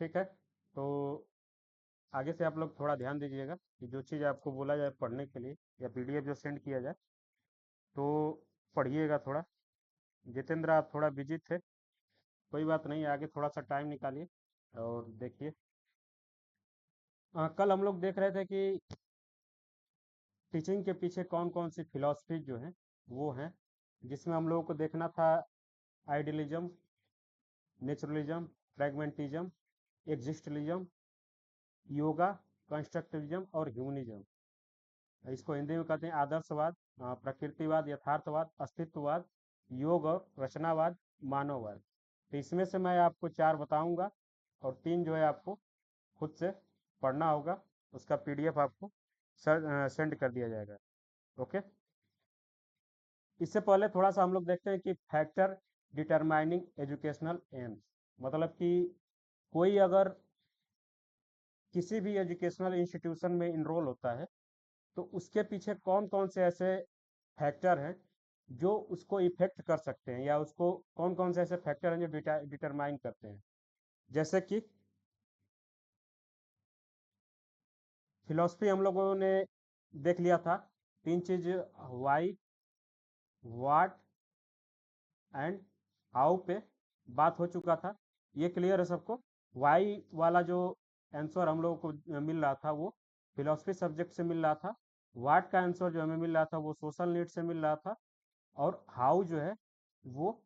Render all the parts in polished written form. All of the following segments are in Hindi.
ठीक है। तो आगे से आप लोग थोड़ा ध्यान दीजिएगा कि जो चीज़ आपको बोला जाए पढ़ने के लिए या पीडीएफ जो सेंड किया जाए, तो पढ़िएगा थोड़ा। जितेंद्र, आप थोड़ा बिजी थे, कोई बात नहीं, आगे थोड़ा सा टाइम निकालिए और देखिए। कल हम लोग देख रहे थे कि टीचिंग के पीछे कौन कौन सी फिलॉसफी जो है वो हैं, जिसमें हम लोगों को देखना था आइडियलिज्म, नेचुरलिज्म, प्रैग्मेटिज्म, एग्जिस्टलिज्म, योगा, कंस्ट्रक्टिविज्म और ह्यूमनिज्म। इसको हिंदी में कहते हैं आदर्शवाद, प्रकृतिवाद, यथार्थवाद, अस्तित्ववाद, योग और रचनावाद, मानववाद। तो इसमें से मैं आपको 4 बताऊंगा और 3 जो है आपको खुद से पढ़ना होगा। उसका पीडीएफ आपको सेंड कर दिया जाएगा। ओके। इससे पहले थोड़ा सा हम लोग देखते हैं कि फैक्टर डिटरमाइनिंग एजुकेशनल एम्स, मतलब कि कोई अगर किसी भी एजुकेशनल इंस्टीट्यूशन में इनरोल होता है तो उसके पीछे कौन कौन से ऐसे फैक्टर हैं जो उसको इफेक्ट कर सकते हैं, या उसको कौन कौन से ऐसे फैक्टर हैं जो डिटरमाइन करते हैं। जैसे कि फिलॉसफी हम लोगों ने देख लिया था, 3 चीज, वाई, व्हाट एंड हाउ पे बात हो चुका था। ये क्लियर है सबको? वाई वाला जो आंसर हम लोगों को मिल रहा था वो फिलॉसफी सब्जेक्ट से मिल रहा था। व्हाट का आंसर जो हमें मिल रहा था वो सोशल नीड से मिल रहा था। और हाउ जो है वो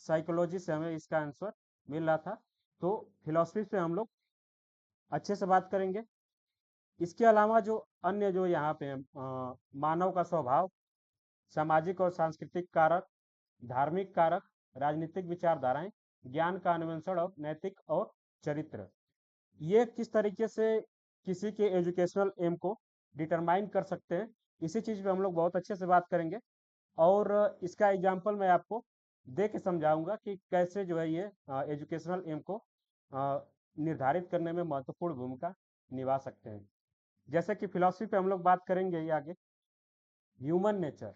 साइकोलॉजी से हमें इसका आंसर मिल रहा था। तो फिलॉसफी पे हम लोग अच्छे से बात करेंगे। इसके अलावा जो अन्य जो यहाँ पे मानव का स्वभाव, सामाजिक और सांस्कृतिक कारक, धार्मिक कारक, राजनीतिक विचारधाराएं, ज्ञान का अन्वेषण और नैतिक और चरित्र, ये किस तरीके से किसी के एजुकेशनल एम को डिटरमाइन कर सकते हैं, इसी चीज़ पे हम लोग बहुत अच्छे से बात करेंगे। और इसका एग्जाम्पल मैं आपको दे के समझाऊंगा कि कैसे जो है ये एजुकेशनल एम को निर्धारित करने में महत्वपूर्ण भूमिका निभा सकते हैं। जैसे कि फिलॉसफी पे हम लोग बात करेंगे ये आगे। ह्यूमन नेचर,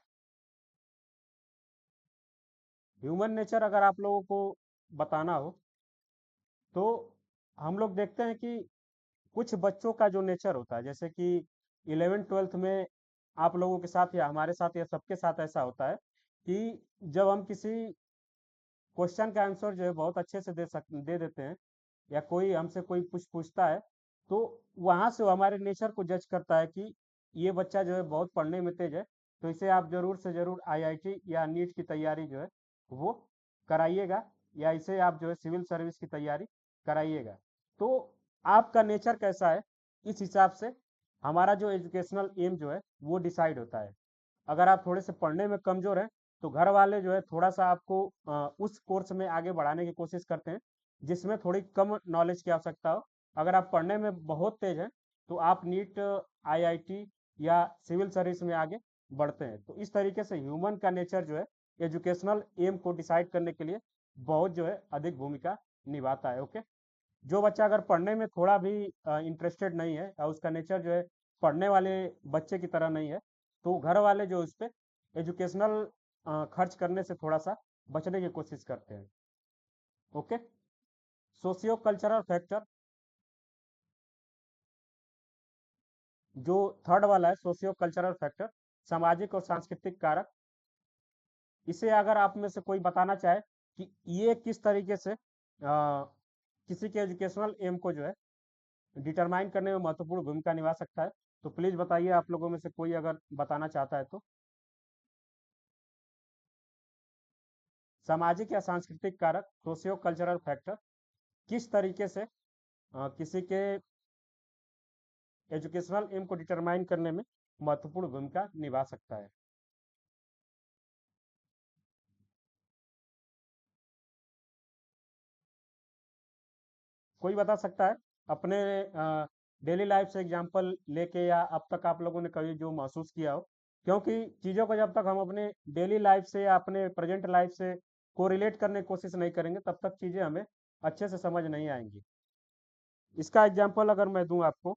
ह्यूमन नेचर अगर आप लोगों को बताना हो तो हम लोग देखते हैं कि कुछ बच्चों का जो नेचर होता है, जैसे कि 11th-12th में आप लोगों के साथ या हमारे साथ या सबके साथ ऐसा होता है कि जब हम किसी क्वेश्चन का आंसर जो है बहुत अच्छे से दे देते हैं, या कोई हमसे कोई कुछ पूछता है, तो वहां से वो हमारे नेचर को जज करता है कि ये बच्चा जो है बहुत पढ़ने में तेज है, तो इसे आप जरूर से जरूर आईआईटी या नीट की तैयारी जो है वो कराइएगा, या इसे आप जो है सिविल सर्विस की तैयारी कराइएगा। तो आपका नेचर कैसा है, इस हिसाब से हमारा जो एजुकेशनल एम जो है वो डिसाइड होता है। अगर आप थोड़े से पढ़ने में कमजोर हैं तो घर वाले जो है थोड़ा सा आपको उस कोर्स में आगे बढ़ाने की कोशिश करते हैं जिसमें थोड़ी कम नॉलेज की आवश्यकता हो। अगर आप पढ़ने में बहुत तेज हैं तो आप नीट, आईआईटी या सिविल सर्विस में आगे बढ़ते हैं। तो इस तरीके से ह्यूमन का नेचर जो है एजुकेशनल एम को डिसाइड करने के लिए बहुत जो है अधिक भूमिका निभाता है। ओके। जो बच्चा अगर पढ़ने में थोड़ा भी इंटरेस्टेड नहीं है और उसका नेचर जो है पढ़ने वाले बच्चे की तरह नहीं है, तो घर वाले जो उस पर एजुकेशनल खर्च करने से थोड़ा सा बचने की कोशिश करते हैं। ओके। सोशियो कल्चरल फैक्टर, जो थर्ड वाला है सोशियो कल्चरल फैक्टर, सामाजिक और सांस्कृतिक कारक, इसे अगर आप में से कोई बताना चाहे कि ये किस तरीके से किसी के एजुकेशनल एम को जो है डिटरमाइन करने में महत्वपूर्ण भूमिका निभा सकता है, तो प्लीज बताइए आप लोगों में से कोई अगर बताना चाहता है तो। सामाजिक या सांस्कृतिक कारक, सोशियो कल्चरल फैक्टर, किस तरीके से किसी के एजुकेशनल एम को डिटरमाइन करने में महत्वपूर्ण भूमिका निभा सकता है। कोई बता सकता है अपने डेली लाइफ से एग्जांपल लेके, या अब तक आप लोगों ने कभी जो महसूस किया हो, क्योंकि चीज़ों को जब तक हम अपने डेली लाइफ से या अपने प्रेजेंट लाइफ से कोरिलेट करने की कोशिश नहीं करेंगे तब तक चीज़ें हमें अच्छे से समझ नहीं आएंगी। इसका एग्जांपल अगर मैं दूं आपको,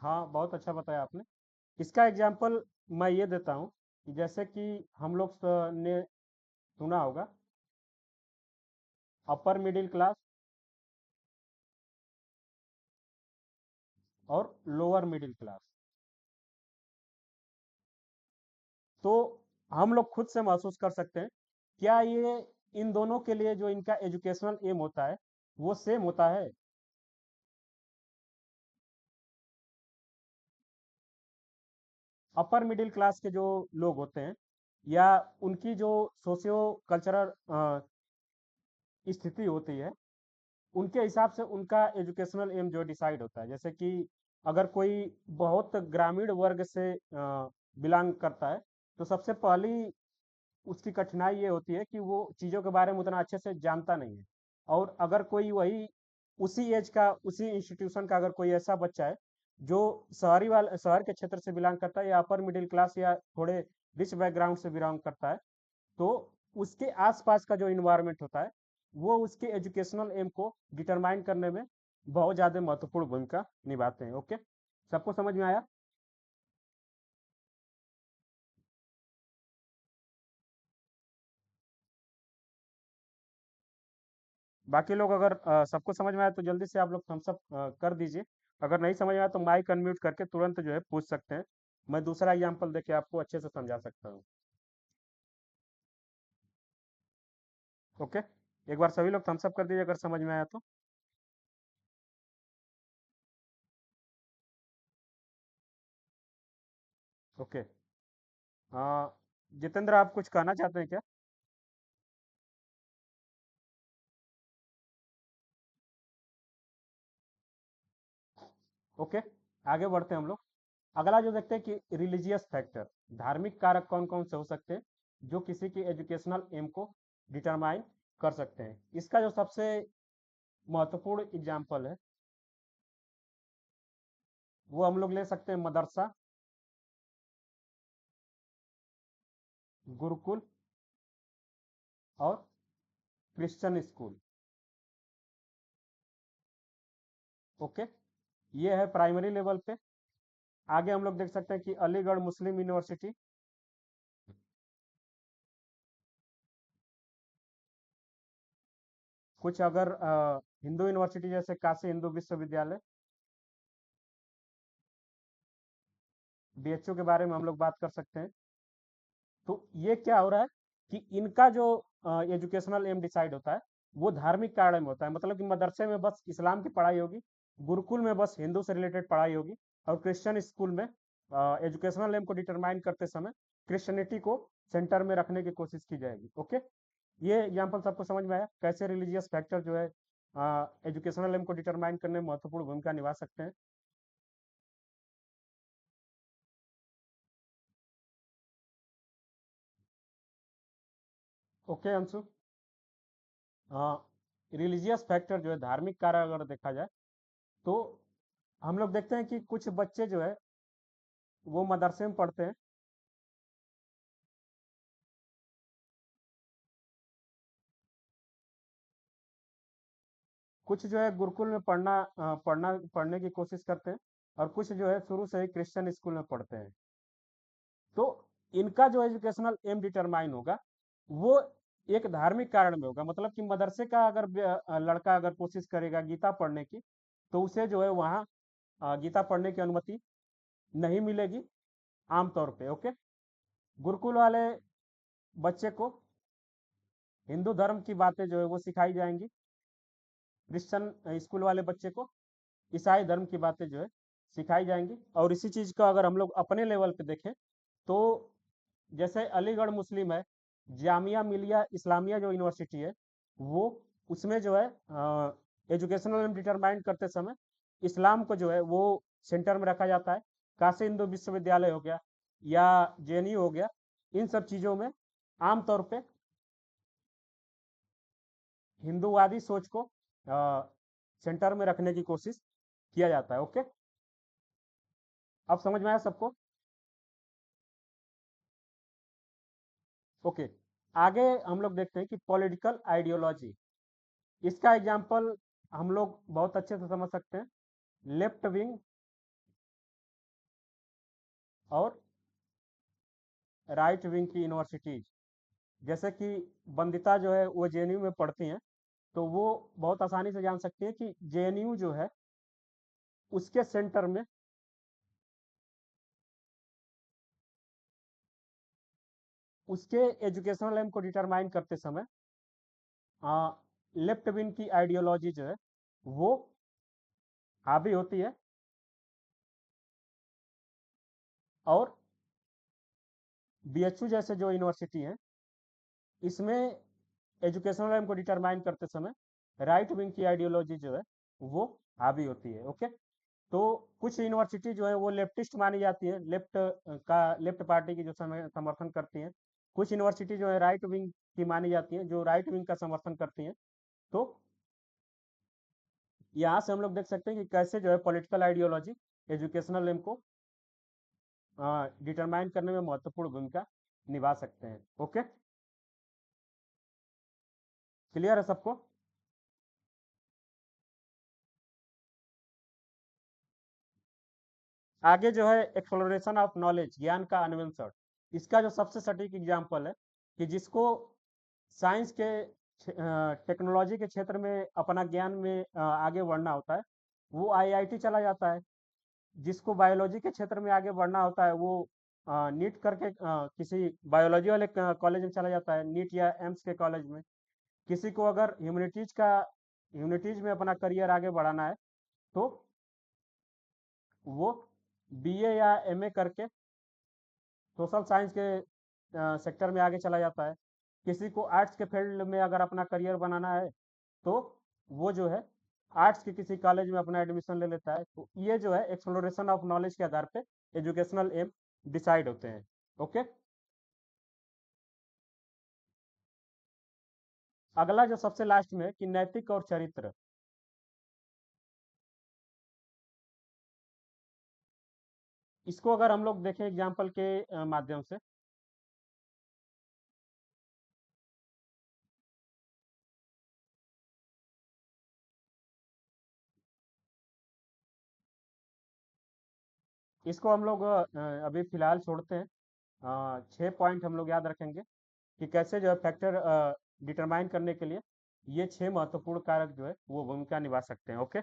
हाँ, बहुत अच्छा बताया आपने। इसका एग्जाम्पल मैं ये देता हूँ कि जैसे कि हम लोग ने सुना होगा अपर मिडिल क्लास और लोअर मिडिल क्लास। तो हम लोग खुद से महसूस कर सकते हैं, क्या ये इन दोनों के लिए जो इनका एजुकेशनल एम होता है वो सेम होता है? अपर मिडिल क्लास के जो लोग होते हैं या उनकी जो सोशियो कल्चरल स्थिति होती है, उनके हिसाब से उनका एजुकेशनल एम जो डिसाइड होता है। जैसे कि अगर कोई बहुत ग्रामीण वर्ग से बिलोंग करता है, तो सबसे पहली उसकी कठिनाई ये होती है कि वो चीज़ों के बारे में उतना अच्छे से जानता नहीं है। और अगर कोई वही उसी एज का, उसी इंस्टीट्यूशन का अगर कोई ऐसा बच्चा है जो शहर के क्षेत्र से बिलोंग करता है या अपर मिडिल क्लास या थोड़े रिच बैकग्राउंड से बिलोंग करता है, तो उसके आसपास का जो इन्वायरमेंट होता है वो उसके एजुकेशनल एम को डिटरमाइन करने में बहुत ज़्यादा महत्वपूर्ण भूमिका निभाते हैं। ओके, सबको समझ में आया? बाकी लोग अगर सबको समझ में आया तो जल्दी से आप लोग थम्स अप कर दीजिए। अगर नहीं समझ में आया तो माइक अनम्यूट करके तुरंत जो है पूछ सकते हैं। मैं दूसरा एग्जाम्पल देके आपको अच्छे से समझा सकता हूँ। ओके, एक बार सभी लोग थम्स अप कर दीजिए अगर समझ में आया तो। ओके, जितेंद्र आप कुछ कहना चाहते हैं क्या? ओके, आगे बढ़ते हैं हम लोग। अगला जो देखते हैं कि रिलीजियस फैक्टर, धार्मिक कारक कौन कौन से हो सकते हैं जो किसी की एजुकेशनल एम को डिटरमाइन कर सकते हैं। इसका जो सबसे महत्वपूर्ण एग्जाम्पल है वो हम लोग ले सकते हैं मदरसा, गुरुकुल और क्रिश्चियन स्कूल। ओके, ये है प्राइमरी लेवल पे। आगे हम लोग देख सकते हैं कि अलीगढ़ मुस्लिम यूनिवर्सिटी, कुछ अगर हिंदू यूनिवर्सिटी जैसे काशी हिंदू विश्वविद्यालय, बीएचयू के बारे में हम लोग बात कर सकते हैं। तो ये क्या हो रहा है कि इनका जो एजुकेशनल एम डिसाइड होता है वो धार्मिक कारण में होता है। मतलब कि मदरसे में बस इस्लाम की पढ़ाई होगी, गुरुकुल में बस हिंदू से रिलेटेड पढ़ाई होगी, और क्रिश्चियन स्कूल में एजुकेशनल एम को डिटरमाइन करते समय क्रिश्चियनिटी को सेंटर में रखने की कोशिश की जाएगी। ओके, ये एग्जाम्पल सबको समझ में आया कैसे रिलीजियस फैक्टर जो है एजुकेशनल एम को डिटरमाइन करने में महत्वपूर्ण भूमिका निभा सकते हैं। ओके अंशु, रिलीजियस फैक्टर जो है धार्मिक कारण अगर देखा जाए तो हम लोग देखते हैं कि कुछ बच्चे जो है वो मदरसे में पढ़ते हैं, कुछ जो है गुरुकुल में पढ़ने की कोशिश करते हैं, और कुछ जो है शुरू से ही क्रिश्चियन स्कूल में पढ़ते हैं। तो इनका जो एजुकेशनल एम डिटरमाइन होगा वो एक धार्मिक कारण में होगा। मतलब कि मदरसे का अगर लड़का अगर कोशिश करेगा गीता पढ़ने की, तो उसे जो है वहाँ गीता पढ़ने की अनुमति नहीं मिलेगी आमतौर पे। ओके, गुरुकुल वाले बच्चे को हिंदू धर्म की बातें जो है वो सिखाई जाएंगी, क्रिश्चियन स्कूल वाले बच्चे को ईसाई धर्म की बातें जो है सिखाई जाएंगी। और इसी चीज़ का अगर हम लोग अपने लेवल पे देखें तो जैसे अलीगढ़ मुस्लिम है, जामिया मिलिया इस्लामिया जो यूनिवर्सिटी है वो, उसमें जो है एजुकेशनल डिटरमाइन करते समय इस्लाम को जो है वो सेंटर में रखा जाता है। काशी हिंदू विश्वविद्यालय हो गया या जेएनयू हो गया, इन सब चीज़ों में आमतौर पे हिंदूवादी सोच को सेंटर में रखने की कोशिश किया जाता है। ओके, अब समझ में आया सबको? ओके, आगे हम लोग देखते हैं कि पॉलिटिकल आइडियोलॉजी। इसका एग्जाम्पल हम लोग बहुत अच्छे से समझ सकते हैं, लेफ्ट विंग और राइट विंग की यूनिवर्सिटीज, जैसे कि वंदिता जो है वो जेएनयू में पढ़ती हैं, तो वो बहुत आसानी से जान सकती है कि जेएनयू जो है उसके सेंटर में उसके एजुकेशनल एम को डिटरमाइन करते समय लेफ्ट विंग की आइडियोलॉजी जो है वो हावी होती है, और बीएचयू जैसे जो यूनिवर्सिटी है इसमें एजुकेशनल एम को डिटरमाइन करते समय राइट विंग की आइडियोलॉजी जो है वो हावी होती है। ओके, तो कुछ यूनिवर्सिटी जो है वो लेफ्टिस्ट मानी जाती है, लेफ्ट पार्टी की जो समर्थन करती हैं। कुछ यूनिवर्सिटी जो है राइट विंग की मानी जाती है, जो राइट विंग का समर्थन करती हैं। तो यहाँ से हम लोग देख सकते हैं कि कैसे जो है पॉलिटिकल आइडियोलॉजी एजुकेशनल एम को डिटरमाइन करने में महत्वपूर्ण भूमिका निभा सकते हैं। ओके, क्लियर है सबको? आगे जो है एक्सप्लोरेशन ऑफ नॉलेज, ज्ञान का अन्वेषण, इसका जो सबसे सटीक एग्जाम्पल है कि जिसको साइंस के टेक्नोलॉजी के क्षेत्र में अपना ज्ञान में आगे बढ़ना होता है वो आईआईटी चला जाता है। जिसको बायोलॉजी के क्षेत्र में आगे बढ़ना होता है वो नीट करके किसी बायोलॉजी वाले कॉलेज में चला जाता है, नीट या एम्स के कॉलेज में। किसी को अगर ह्यूमैनिटीज में अपना करियर आगे बढ़ाना है तो वो बीए या एमए करके सोशल साइंस के सेक्टर में आगे चला जाता है। किसी को आर्ट्स के फील्ड में अगर अपना करियर बनाना है तो वो जो है आर्ट्स के किसी कॉलेज में अपना एडमिशन ले लेता है। तो ये जो है एक्सप्लोरेशन ऑफ नॉलेज के आधार पे एजुकेशनल एम डिसाइड होते हैं। ओके, अगला जो सबसे लास्ट में है कि नैतिक और चरित्र, इसको अगर हम लोग देखें एग्जाम्पल के माध्यम से, इसको हम लोग अभी फिलहाल छोड़ते हैं। 6 पॉइंट हम लोग याद रखेंगे कि कैसे जो है फैक्टर डिटरमाइन करने के लिए ये 6 महत्वपूर्ण कारक जो है वो भूमिका निभा सकते हैं। ओके,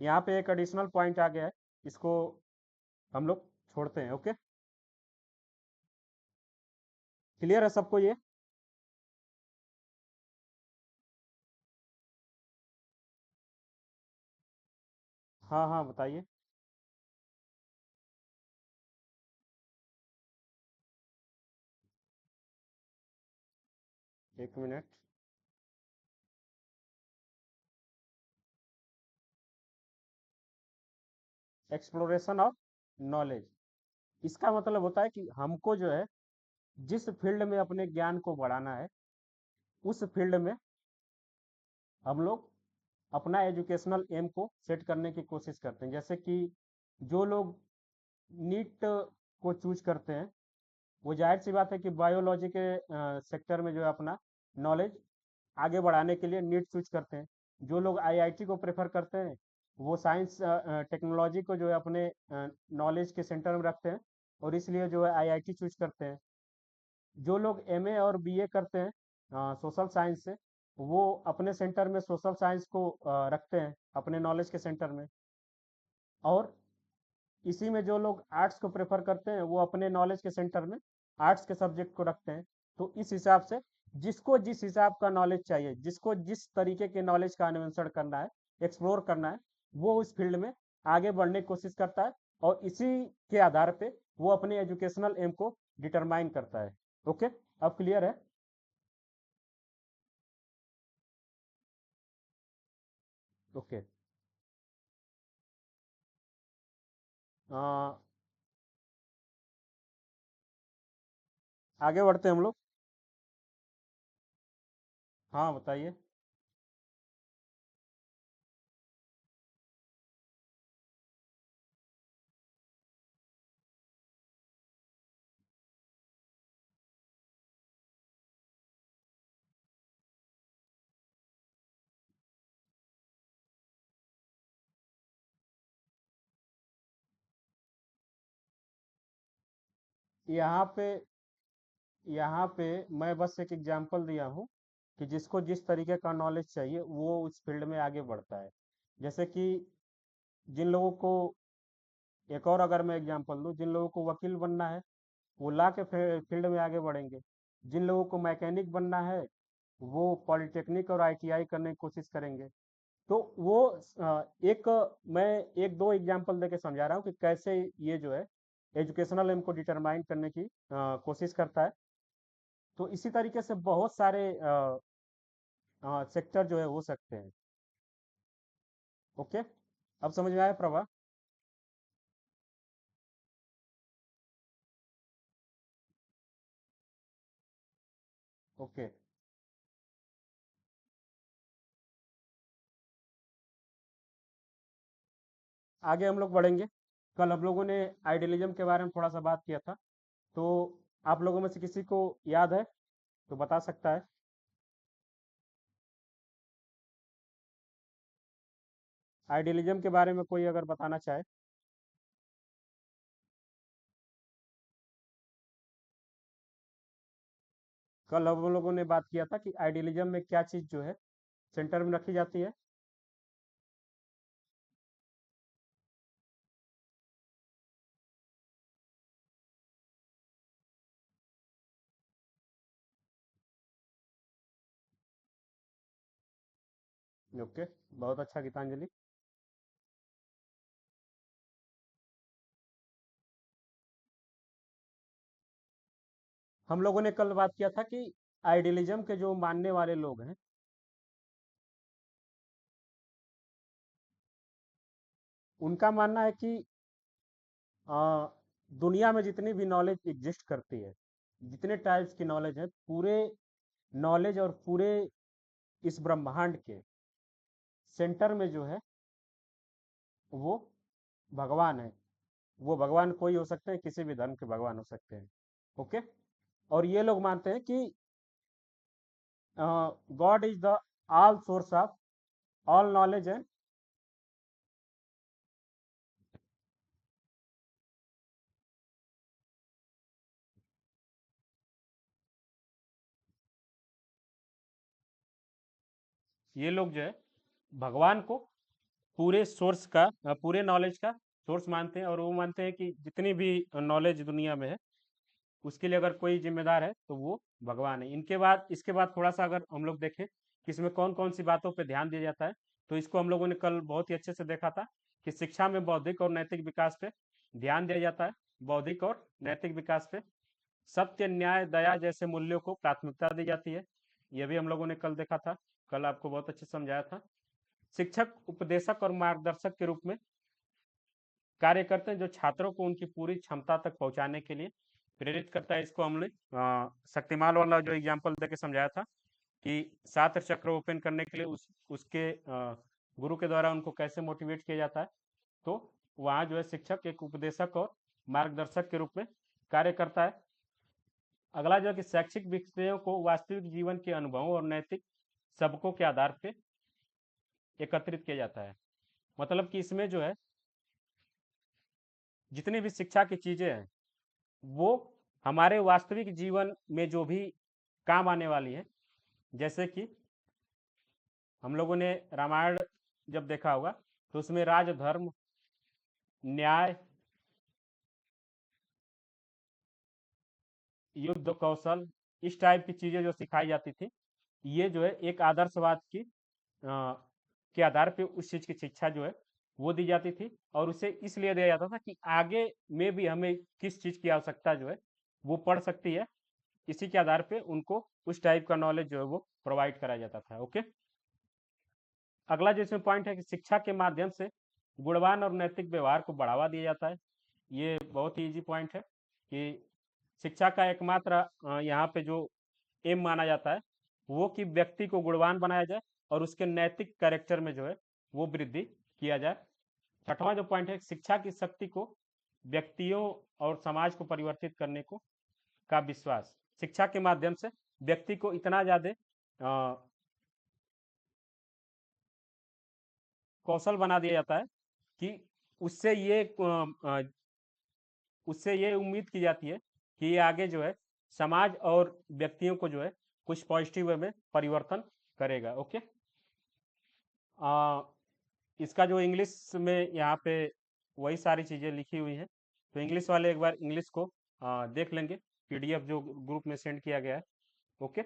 यहाँ पे एक एडिशनल पॉइंट आ गया है, इसको हम लोग छोड़ते हैं। ओके, क्लियर है सबको ये? हाँ हाँ, बताइए। 1 मिनट। एक्सप्लोरेशन ऑफ नॉलेज, इसका मतलब होता है कि हमको जो है जिस फील्ड में अपने ज्ञान को बढ़ाना है उस फील्ड में हम लोग अपना एजुकेशनल एम को सेट करने की कोशिश करते हैं। जैसे कि जो लोग नीट को चूज करते हैं वो जाहिर सी बात है कि बायोलॉजी के सेक्टर में जो है अपना नॉलेज आगे बढ़ाने के लिए नीट चूज करते हैं। जो लोग आईआईटी को प्रेफर करते हैं वो साइंस टेक्नोलॉजी को जो है अपने नॉलेज के सेंटर में रखते हैं और इसलिए जो है आईआईटी चूज करते हैं। जो लोग एमए और बीए करते हैं सोशल साइंस से, वो अपने सेंटर में सोशल साइंस को रखते हैं अपने नॉलेज के सेंटर में। और इसी में जो लोग आर्ट्स को प्रेफर करते हैं वो अपने नॉलेज के सेंटर में आर्ट्स के सब्जेक्ट को रखते हैं। तो इस हिसाब से जिसको जिस हिसाब का नॉलेज चाहिए, जिसको जिस तरीके के नॉलेज का अन्वेषण करना है, एक्सप्लोर करना है, वो उस फील्ड में आगे बढ़ने की कोशिश करता है और इसी के आधार पे वो अपने एजुकेशनल एम को डिटरमाइन करता है। ओके, अब क्लियर है? ओके, आगे बढ़ते हैं हम लोग। हाँ, बताइए। यहाँ पे यहाँ पे मैं बस एक एग्जांपल दिया हूँ कि जिसको जिस तरीके का नॉलेज चाहिए वो उस फील्ड में आगे बढ़ता है। जैसे कि जिन लोगों को, एक और अगर मैं एग्जांपल दूँ, जिन लोगों को वकील बनना है वो लॉ के फील्ड में आगे बढ़ेंगे। जिन लोगों को मैकेनिक बनना है वो पॉलिटेक्निक और आईटीआई करने की कोशिश करेंगे। तो वो एक मैं एक दो एग्जांपल देके समझा रहा हूँ कि कैसे ये जो है एजुकेशनल एम को डिटरमाइन करने की कोशिश करता है। तो इसी तरीके से बहुत सारे सेक्टर जो है हो सकते हैं। ओके, अब समझ में आया प्रभा? ओके, आगे हम लोग बढ़ेंगे। कल हम लोगों ने आइडियलिज्म के बारे में थोड़ा सा बात किया था। तो आप लोगों में से किसी को याद है तो बता सकता है। आइडियलिज्म के बारे में कोई अगर बताना चाहे। कल हम लोगों ने बात किया था कि आइडियलिज्म में क्या चीज़ जो है सेंटर में रखी जाती है। ओके, बहुत अच्छा गीतांजलि। हम लोगों ने कल बात किया था कि आइडियलिज्म के जो मानने वाले लोग हैं उनका मानना है कि अ, दुनिया में जितनी भी नॉलेज एग्जिस्ट करती है, जितने टाइप्स की नॉलेज है, पूरे नॉलेज और पूरे इस ब्रह्मांड के सेंटर में जो है वो भगवान है। वो भगवान कोई हो सकते हैं, किसी भी धर्म के भगवान हो सकते हैं। ओके, और ये लोग मानते हैं कि God is the all source of all knowledge है। ये लोग जो है भगवान को पूरे सोर्स का पूरे नॉलेज का सोर्स मानते हैं, और वो मानते हैं कि जितनी भी नॉलेज दुनिया में है उसके लिए अगर कोई जिम्मेदार है तो वो भगवान है। इनके बाद इसके बाद थोड़ा सा अगर हम लोग देखें कि इसमें कौन कौन सी बातों पे ध्यान दिया जाता है, तो इसको हम लोगों ने कल बहुत ही अच्छे से देखा था कि शिक्षा में बौद्धिक और नैतिक विकास पे ध्यान दिया जाता है। बौद्धिक और नैतिक विकास पे सत्य, न्याय, दया जैसे मूल्यों को प्राथमिकता दी जाती है। यह भी हम लोगों ने कल देखा था, कल आपको बहुत अच्छे से समझाया था। शिक्षक उपदेशक और मार्गदर्शक के रूप में कार्य करते हैं, जो छात्रों को उनकी पूरी क्षमता तक पहुंचाने के लिए प्रेरित करता है। इसको हमने शक्तिमान वाला जो एग्जाम्पल देके समझाया था कि 7 चक्र ओपन करने के लिए उसके गुरु के द्वारा उनको कैसे मोटिवेट किया जाता है। तो वहाँ जो है शिक्षक एक उपदेशक और मार्गदर्शक के रूप में कार्य करता है। अगला जो है कि शैक्षिक विषयों को वास्तविक जीवन के अनुभवों और नैतिक सबकों के आधार पे एकत्रित किया जाता है। मतलब कि इसमें जो है जितनी भी शिक्षा की चीजें हैं वो हमारे वास्तविक जीवन में जो भी काम आने वाली है। जैसे कि हम लोगों ने रामायण जब देखा होगा तो उसमें राज, धर्म, न्याय, युद्ध कौशल, इस टाइप की चीजें जो सिखाई जाती थी, ये जो है एक आदर्शवाद की के आधार पे उस चीज की शिक्षा जो है वो दी जाती थी। और उसे इसलिए दिया जाता था कि आगे में भी हमें किस चीज की आवश्यकता जो है वो पड़ सकती है, इसी के आधार पे उनको उस टाइप का नॉलेज जो है वो प्रोवाइड कराया जाता था। ओके, अगला जो इसमें पॉइंट है कि शिक्षा के माध्यम से गुणवान और नैतिक व्यवहार को बढ़ावा दिया जाता है। ये बहुत ही इजी पॉइंट है कि शिक्षा का एकमात्र यहाँ पे जो एम माना जाता है वो कि व्यक्ति को गुणवान बनाया जाए और उसके नैतिक कैरेक्टर में जो है वो वृद्धि किया जाए। छठवां जो पॉइंट है, शिक्षा की शक्ति को व्यक्तियों और समाज को परिवर्तित करने को का विश्वास। शिक्षा के माध्यम से व्यक्ति को इतना ज्यादा कौशल बना दिया जाता है कि उससे ये उससे ये उम्मीद की जाती है कि ये आगे जो है समाज और व्यक्तियों को जो है कुछ पॉजिटिव वे में परिवर्तन करेगा। ओके, इसका जो इंग्लिश में यहाँ पे वही सारी चीज़ें लिखी हुई हैं, तो इंग्लिश वाले एक बार इंग्लिश को देख लेंगे, पीडीएफ जो ग्रुप में सेंड किया गया है। ओके,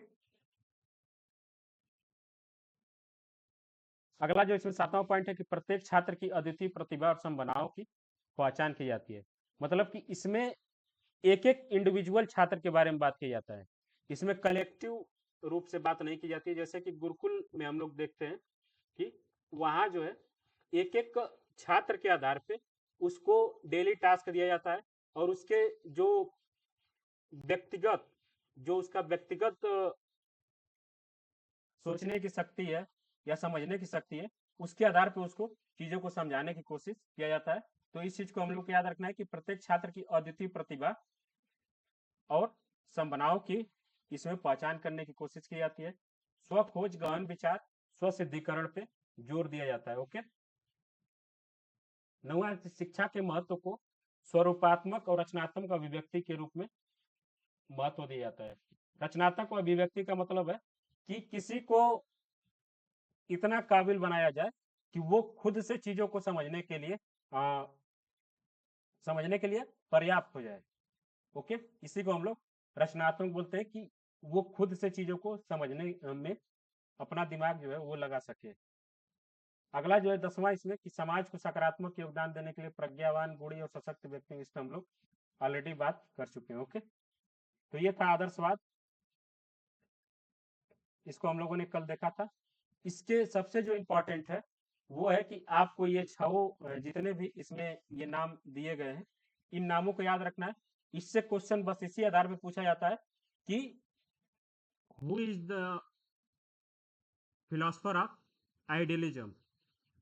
अगला जो इसमें 7वां पॉइंट है कि प्रत्येक छात्र की अद्वितीय प्रतिभा और संभावनाओं की पहचान की जाती है। मतलब कि इसमें एक एक इंडिविजुअल छात्र के बारे में बात की जाता है, इसमें कलेक्टिव रूप से बात नहीं की जाती है। जैसे कि गुरुकुल में हम लोग देखते हैं कि वहाँ जो है एक एक छात्र के आधार पे उसको डेली टास्क दिया जाता है, और उसके जो व्यक्तिगत जो उसका व्यक्तिगत सोचने की शक्ति है या समझने की शक्ति है, उसके आधार पर उसको चीजों को समझाने की कोशिश किया जाता है। तो इस चीज को हम लोग को याद रखना है कि प्रत्येक छात्र की अद्वितीय प्रतिभा और संभावनाओं की इसमें पहचान करने की कोशिश की जाती है। स्व खोज, गहन विचार, स्व सिद्धिकरण पे जोर दिया जाता है। ओके, 9वां, शिक्षा के महत्व को स्वरूपात्मक और रचनात्मक अभिव्यक्ति के रूप में महत्व दिया जाता है। रचनात्मक अभिव्यक्ति का मतलब है कि किसी को इतना काबिल बनाया जाए कि वो खुद से चीजों को समझने के लिए पर्याप्त हो जाए। ओके, इसी को हम लोग रचनात्मक बोलते हैं, कि वो खुद से चीजों को समझने में अपना दिमाग जो है वो लगा सके। अगला जो है 10वां इसमें कि समाज को सकारात्मक योगदान देने के लिए प्रज्ञावान, गुणी और सशक्त व्यक्ति, इस पर हम लोग ऑलरेडी बात कर चुके हैं। ओके, तो ये था आदर्शवाद, इसको हम लोगों ने कल देखा था। इसके सबसे जो इम्पोर्टेंट है वो है कि आपको ये छह जितने भी इसमें ये नाम दिए गए हैं, इन नामों को याद रखना है। इससे क्वेश्चन बस इसी आधार पर पूछा जाता है कि who is the philosopher of idealism.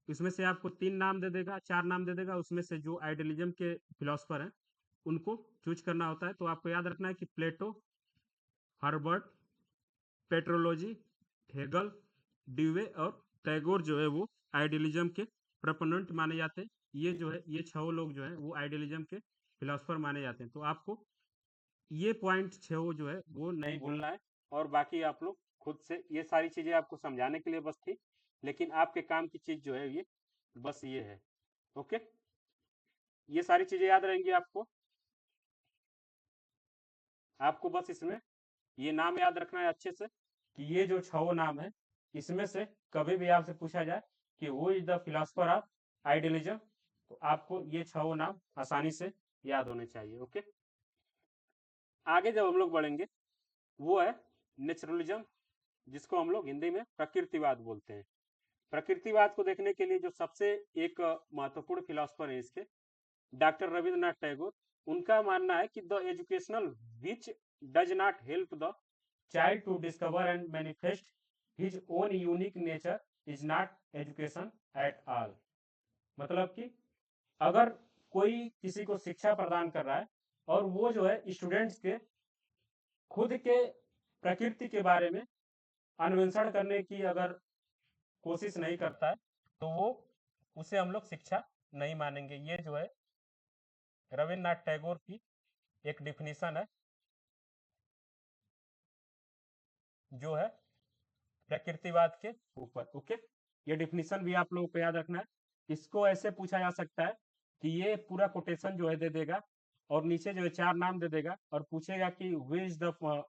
इसमें से आपको 3 नाम दे देगा, 4 नाम दे देगा, उसमें से जो आइडियलिज्म के फिलोसफर हैं उनको चूज करना होता है। तो आपको याद रखना है कि प्लेटो, हर्बर्ट, पेट्रोलॉजी, हेगल, ड्यूवे और टैगोर जो है वो आइडियलिज्म के प्रपोनेंट माने जाते हैं। ये जो है ये 6 लोग जो है वो आइडियलिज्म के फिलोसफर माने जाते हैं। तो आपको ये पॉइंट 6 जो है वो नहीं भूलना है, और बाकी आप लोग खुद से, ये सारी चीजें आपको समझाने के लिए बस थी, लेकिन आपके काम की चीज जो है ये बस ये है। ओके, ये सारी चीजें याद रहेंगी आपको। आपको बस इसमें ये नाम याद रखना है अच्छे से, कि ये जो 6 नाम है इसमें से कभी भी आपसे पूछा जाए कि who is the philosopher of idealism, तो आपको ये 6 नाम आसानी से याद होने चाहिए। ओके, आगे जब हम लोग बढ़ेंगे वो है नेचुरलिज्म, जिसको हम लोग हिंदी में प्रकृतिवाद बोलते हैं। प्रकृतिवाद को देखने के लिए जो सबसे एक महत्वपूर्ण फिलोसफर है इसके, डॉक्टर रविंद्रनाथ टैगोर, उनका मानना है कि the educational which does not help the child to discover and manifest his own unique nature is not education at all. मतलब कि अगर कोई किसी को शिक्षा प्रदान कर रहा है और वो जो है स्टूडेंट्स के खुद के प्रकृति के बारे में अन्वेषण करने की अगर कोशिश नहीं करता है, तो वो उसे हम लोग शिक्षा नहीं मानेंगे। ये जो है रविन्द्रनाथ टैगोर की एक डिफिनीशन है जो है प्रकृतिवाद के ऊपर। ओके, ये डिफिनीशन भी आप लोगों को याद रखना है। इसको ऐसे पूछा जा सकता है कि ये पूरा कोटेशन जो है दे देगा, और नीचे जो है 4 नाम दे देगा, और पूछेगा कि हु इज द,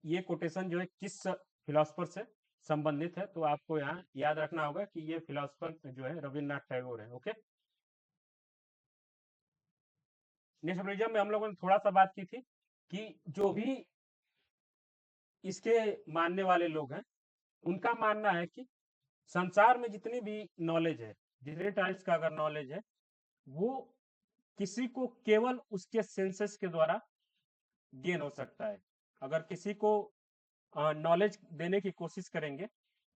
ये कोटेशन जो है किस फिलोसफर से संबंधित है। तो आपको यहाँ याद रखना होगा कि ये फिलोसफर जो है रविन्द्रनाथ टैगोर है। ओके, नेशनलिज्म में हम लोगों ने थोड़ा सा बात की थी कि जो भी इसके मानने वाले लोग हैं उनका मानना है कि संसार में जितनी भी नॉलेज है, जितने टाइप्स का अगर नॉलेज है, वो किसी को केवल उसके सेंसेस के द्वारा गेन हो सकता है। अगर किसी को नॉलेज देने की कोशिश करेंगे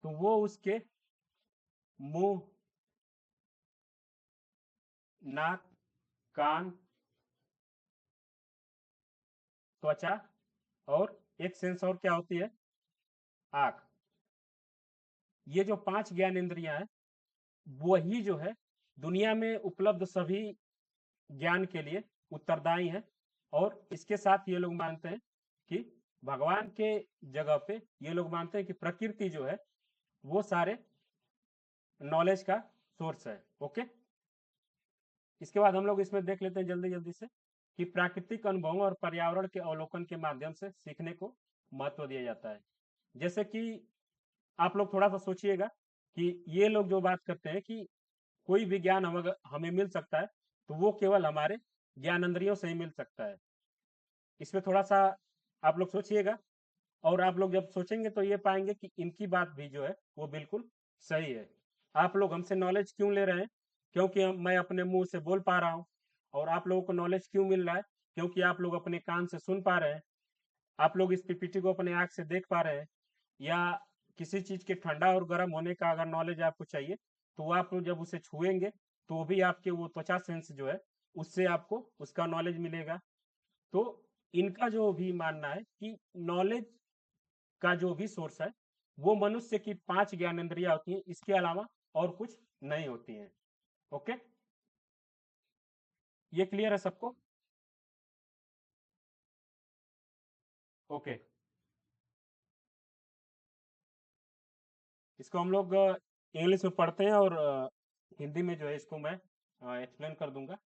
तो वो उसके मुंह, नाक, कान, त्वचा, और एक सेंस और क्या होती है, आंख। ये जो 5 ज्ञान इंद्रियां हैं वही जो है दुनिया में उपलब्ध सभी ज्ञान के लिए उत्तरदायी है। और इसके साथ ये लोग मानते हैं कि भगवान के जगह पे ये लोग मानते हैं कि प्रकृति जो है वो सारे नॉलेज का सोर्स है। ओके, इसके बाद हम लोग इसमें देख लेते हैं जल्दी जल्दी से कि प्राकृतिक अनुभवों और पर्यावरण के अवलोकन के माध्यम से सीखने को महत्व दिया जाता है। जैसे कि आप लोग थोड़ा सा सोचिएगा कि ये लोग जो बात करते हैं कि कोई भी ज्ञान हमें मिल सकता है तो वो केवल हमारे ज्ञानेंद्रियों से ही मिल सकता है। इसमें थोड़ा सा आप लोग सोचिएगा, और आप लोग जब सोचेंगे तो ये पाएंगे कि इनकी बात भी जो है वो बिल्कुल सही है। आप लोग हमसे नॉलेज क्यों ले रहे हैं? क्योंकि मैं अपने मुंह से बोल पा रहा हूँ। और आप लोगों को नॉलेज क्यों मिल रहा है? क्योंकि आप लोग अपने कान से सुन पा रहे हैं, आप लोग इस पीपीटी को अपने आंख से देख पा रहे हैं। या किसी चीज के ठंडा और गर्म होने का अगर नॉलेज आपको चाहिए तो आप जब उसे छुएंगे तो भी आपके वो त्वचा सेंस जो है उससे आपको उसका नॉलेज मिलेगा। तो इनका जो भी मानना है कि नॉलेज का जो भी सोर्स है वो मनुष्य की 5 ज्ञानेंद्रियां होती हैं, इसके अलावा और कुछ नहीं होती हैं। ओके, ये क्लियर है सबको? ओके, इसको हम लोग इंग्लिश में पढ़ते हैं और हिंदी में जो है इसको मैं एक्सप्लेन कर दूंगा।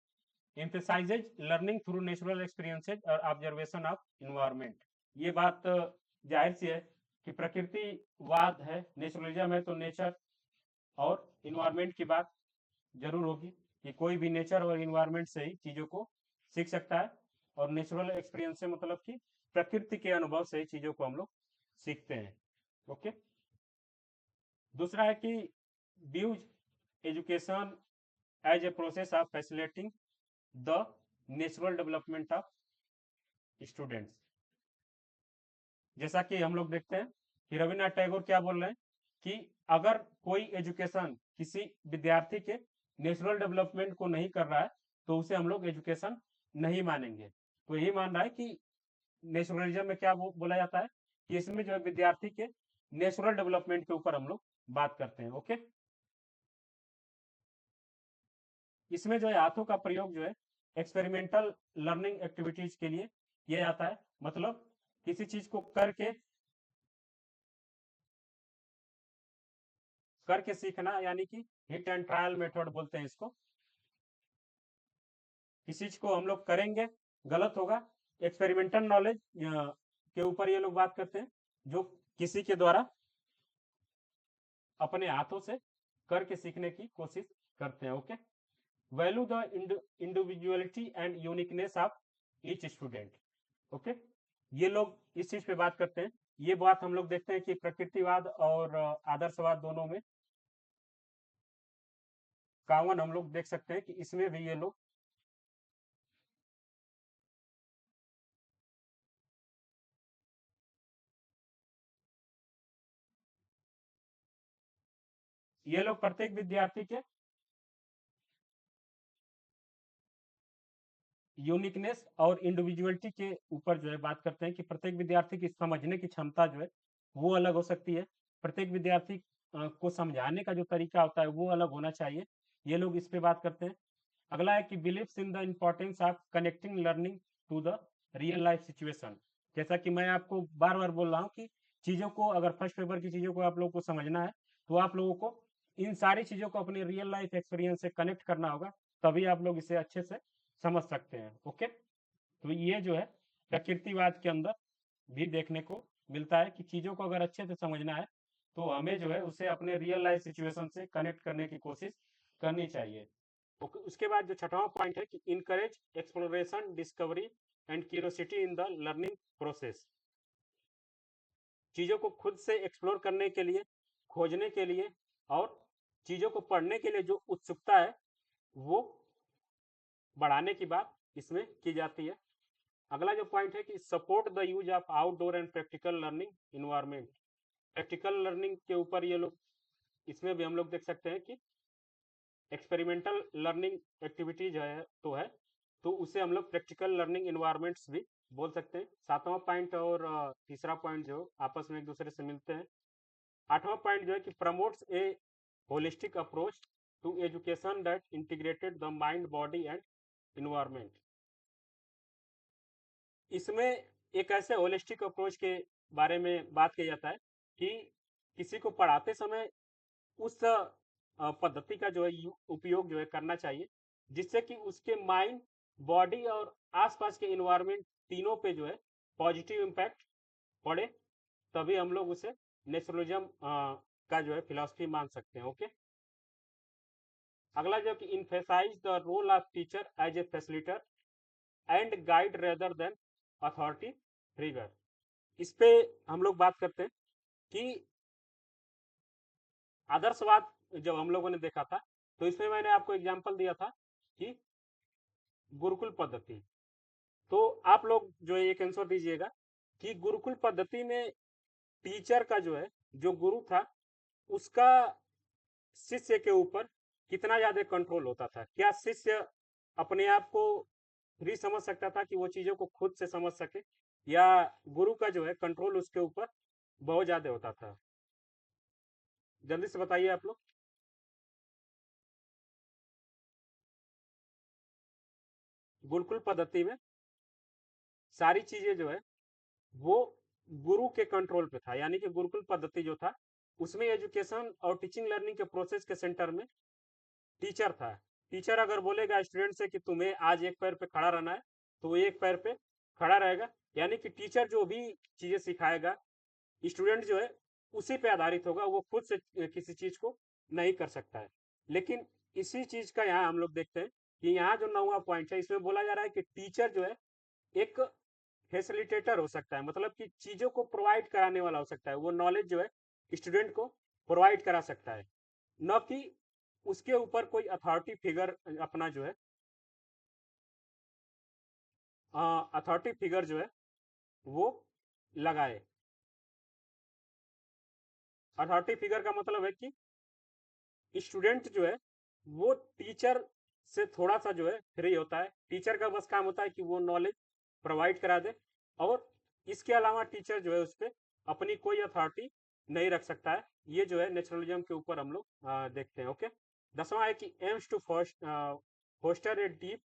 emphasizes learning through natural experiences और ऑब्जर्वेशन ऑफ इन्वायरमेंट। ये बात जाहिर सी है कि प्रकृतिवाद है, नेचुरलिज्म है, तो नेचर और इन्वायरमेंट की बात जरूर होगी कि कोई भी नेचर और इन्वायरमेंट से ही चीजों को सीख सकता है। और नेचुरल एक्सपीरियंस से मतलब कि प्रकृति के अनुभव से ही चीजों को हम लोग सीखते हैं। ओके, दूसरा है कि views education as a process of facilitating the natural development of students. जैसा कि हम लोग देखते हैं कि रविन्द्रनाथ टैगोर क्या बोल रहे हैं कि अगर कोई एजुकेशन किसी विद्यार्थी के नेचुरल डेवलपमेंट को नहीं कर रहा है तो उसे हम लोग एजुकेशन नहीं मानेंगे। तो यही मान रहा है कि नेचुरलिज्म में क्या बोला जाता है कि इसमें जो है विद्यार्थी के नेचुरल डेवलपमेंट के ऊपर हम लोग बात करते हैं। ओके, इसमें जो है हाथों का प्रयोग जो है एक्सपेरिमेंटल लर्निंग एक्टिविटीज के लिए किया जाता है। मतलब किसी चीज को करके सीखना, यानी कि हिट एंड ट्रायल मेथड बोलते हैं इसको। किसी चीज को हम लोग करेंगे, गलत होगा, एक्सपेरिमेंटल नॉलेज के ऊपर ये लोग बात करते हैं जो किसी के द्वारा अपने हाथों से करके सीखने की कोशिश करते हैं। Okay, value the individuality and uniqueness of each student. Okay, ये लोग इस चीज पे बात करते हैं। ये बात हम लोग देखते हैं कि प्रकृतिवाद और आदर्शवाद दोनों में कॉमन हम लोग देख सकते हैं कि इसमें भी ये लोग प्रत्येक विद्यार्थी के यूनिकनेस और इंडिविजुअलिटी के ऊपर जो है बात करते हैं कि प्रत्येक विद्यार्थी की समझने की क्षमता जो है वो अलग हो सकती है। प्रत्येक विद्यार्थी को समझाने का जो तरीका होता है वो अलग होना चाहिए। ये लोग इस पे बात करते हैं। अगला है कि believes in the importance of connecting learning to the real life situation. जैसा कि मैं आपको बार बार बोल रहा हूँ कि चीज़ों को अगर फर्स्ट पेपर की चीज़ों को आप लोगों को समझना है तो आप लोगों को इन सारी चीज़ों को अपने रियल लाइफ एक्सपीरियंस से कनेक्ट करना होगा, तभी आप लोग इसे अच्छे से समझ सकते हैं। ओके, तो ये जो है प्रकृतिवाद के अंदर भी देखने को मिलता है कि चीज़ों को अगर अच्छे से समझना है तो हमें जो है उसे अपने रियल लाइफ सिचुएशन से कनेक्ट करने की कोशिश करनी चाहिए। उसके बाद जो छठवां पॉइंट है कि encourage exploration discovery and curiosity in the learning process. चीज़ों को खुद से एक्सप्लोर करने के लिए, खोजने के लिए और चीज़ों को पढ़ने के लिए जो उत्सुकता है वो बढ़ाने की बात इसमें की जाती है। अगला जो पॉइंट है कि support the use of outdoor and practical learning environment. Practical learning के ऊपर ये लोग, इसमें भी हम लोग देख सकते हैं कि एक्सपेरिमेंटल लर्निंग एक्टिविटीज है तो उसे हम लोग प्रैक्टिकल लर्निंग इन्वायरमेंट्स भी बोल सकते हैं। सातवां पॉइंट और तीसरा पॉइंट जो आपस में एक दूसरे से मिलते हैं। आठवां पॉइंट जो है कि promotes a holistic approach to education that integrated the mind body and environment. इसमें एक ऐसे होलिस्टिक अप्रोच के बारे में बात किया जाता है कि किसी को पढ़ाते समय उस पद्धति का जो है उपयोग जो है करना चाहिए, जिससे कि उसके माइंड, बॉडी और आसपास के इन्वायरमेंट तीनों पे जो है पॉजिटिव इम्पैक्ट पड़े। तभी हम लोग उसे नेचुरलिज्म का जो है फिलॉसफी मान सकते हैं। ओके, अगला जो कि emphasise the role of teacher as a facilitator and guide rather than authority figure. इस पे हम लोग बात करते हैं कि आदर्शवाद जब हम लोगों ने देखा था, तो इसमें मैंने आपको एग्जांपल दिया था कि गुरुकुल पद्धति। तो आप लोग जो है एक आंसर दीजिएगा कि गुरुकुल पद्धति में टीचर का जो है, जो गुरु था, उसका शिष्य के ऊपर कितना ज्यादा कंट्रोल होता था? क्या शिष्य अपने आप को फ्री समझ सकता था कि वो चीजों को खुद से समझ सके, या गुरु का जो है कंट्रोल उसके ऊपर बहुत ज्यादा होता था? जल्दी से बताइए आप लोग। गुरुकुल पद्धति में सारी चीजें जो है वो गुरु के कंट्रोल पे था, यानी कि गुरुकुल पद्धति जो था उसमें एजुकेशन और टीचिंग लर्निंग के प्रोसेस के सेंटर में टीचर था। टीचर अगर बोलेगा स्टूडेंट से कि तुम्हें आज एक पैर पे खड़ा रहना है, तो वो एक पैर पे खड़ा रहेगा। यानी कि टीचर जो भी चीजें सिखाएगा, स्टूडेंट जो है उसी पे आधारित होगा, वो खुद से किसी चीज को नहीं कर सकता है। लेकिन इसी चीज का यहाँ हम लोग देखते हैं कि यहाँ जो 9वां पॉइंट है, इसमें बोला जा रहा है कि टीचर जो है एक फैसिलिटेटर हो सकता है, मतलब कि चीजों को प्रोवाइड कराने वाला हो सकता है। वो नॉलेज जो है स्टूडेंट को प्रोवाइड करा सकता है, न कि उसके ऊपर कोई अथॉरिटी फिगर अपना जो है अथॉरिटी फिगर जो है वो लगाए। अथॉरिटी फिगर का मतलब है कि स्टूडेंट जो है वो टीचर से थोड़ा सा जो है फ्री होता है। टीचर का बस काम होता है कि वो नॉलेज प्रोवाइड करा दे, और इसके अलावा टीचर जो है उस पर अपनी कोई अथॉरिटी नहीं रख सकता है। ये जो है नेचुरलिज्म के ऊपर हम लोग देखते हैं। ओके, 10वां है कि aims to foster a deep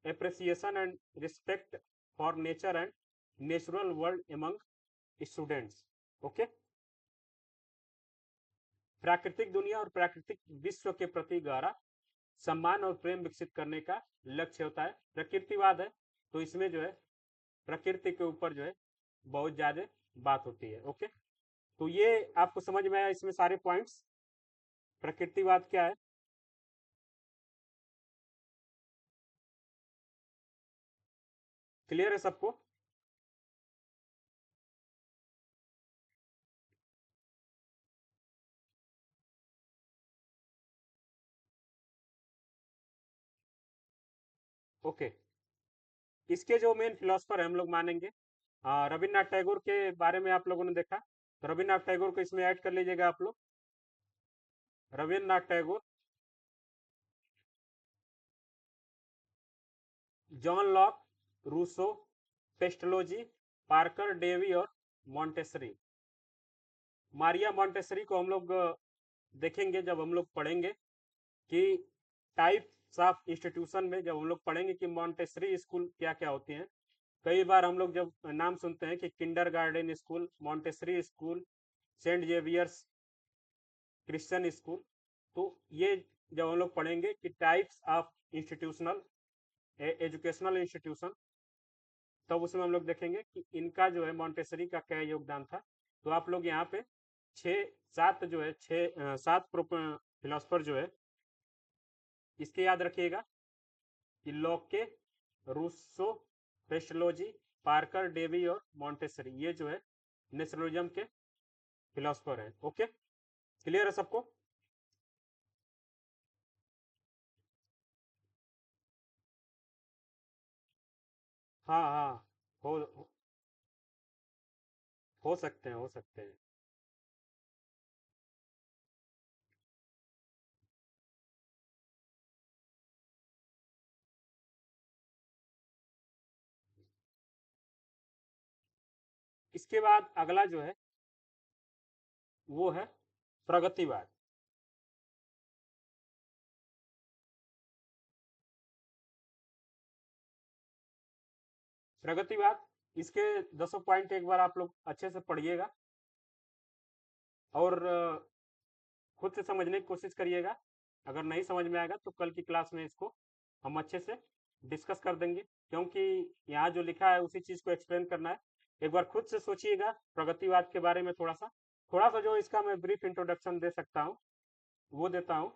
appreciation and respect for nature and natural world among students. Okay, प्राकृतिक दुनिया और प्राकृतिक विश्व के प्रति गहरा सम्मान और प्रेम विकसित करने का लक्ष्य होता है। प्रकृतिवाद है, तो इसमें जो है प्रकृति के ऊपर जो है बहुत ज्यादा बात होती है। ओके, तो ये आपको समझ में आया इसमें सारे पॉइंट्स? प्रकृतिवाद क्या है? क्लियर है सबको? ओके, इसके जो मेन फिलोसफर है हम लोग मानेंगे रविन्द्रनाथ टैगोर के बारे में आप लोगों ने देखा, तो रविन्द्रनाथ टैगोर को इसमें ऐड कर लीजिएगा आप लोग। Rabindranath Tagore, John Locke, Rousseau, Pestalozzi, Parker Dewey और मॉन्टेसरी। मारिया मॉन्टेसरी को हम लोग देखेंगे जब हम लोग पढ़ेंगे कि टाइप्स ऑफ इंस्टीट्यूशन में, जब हम लोग पढ़ेंगे कि मॉन्टेसरी स्कूल क्या क्या होती हैं। कई बार हम लोग जब नाम सुनते हैं कि kindergarten school, Montessori school, Saint Xavier's Christian school, तो ये जब हम लोग पढ़ेंगे कि types of institutional educational institution, तब उसमें हम लोग देखेंगे कि इनका जो है मॉन्टेसरी का क्या योगदान था। तो आप लोग यहाँ पे छः सात जो है सात फिलोसफर जो है इसके याद रखिएगा कि Locke, Rousseau, Pestalozzi, Parker Dewey और मॉन्टेसरी, ये जो है नेचुरलिज्म के फिलोसफर हैं। ओके, क्लियर है सबको? हाँ हाँ, हो हो सकते हैं, हो सकते हैं। इसके बाद अगला जो है वो है प्रगतिवाद। प्रगतिवाद, इसके 10 पॉइंट एक बार आप लोग अच्छे से पढ़िएगा और खुद से समझने की कोशिश करिएगा। अगर नहीं समझ में आएगा तो कल की क्लास में इसको हम अच्छे से डिस्कस कर देंगे, क्योंकि यहाँ जो लिखा है उसी चीज को एक्सप्लेन करना है। एक बार खुद से सोचिएगा प्रगतिवाद के बारे में थोड़ा सा जो इसका मैं ब्रीफ इंट्रोडक्शन दे सकता हूँ वो देता हूँ।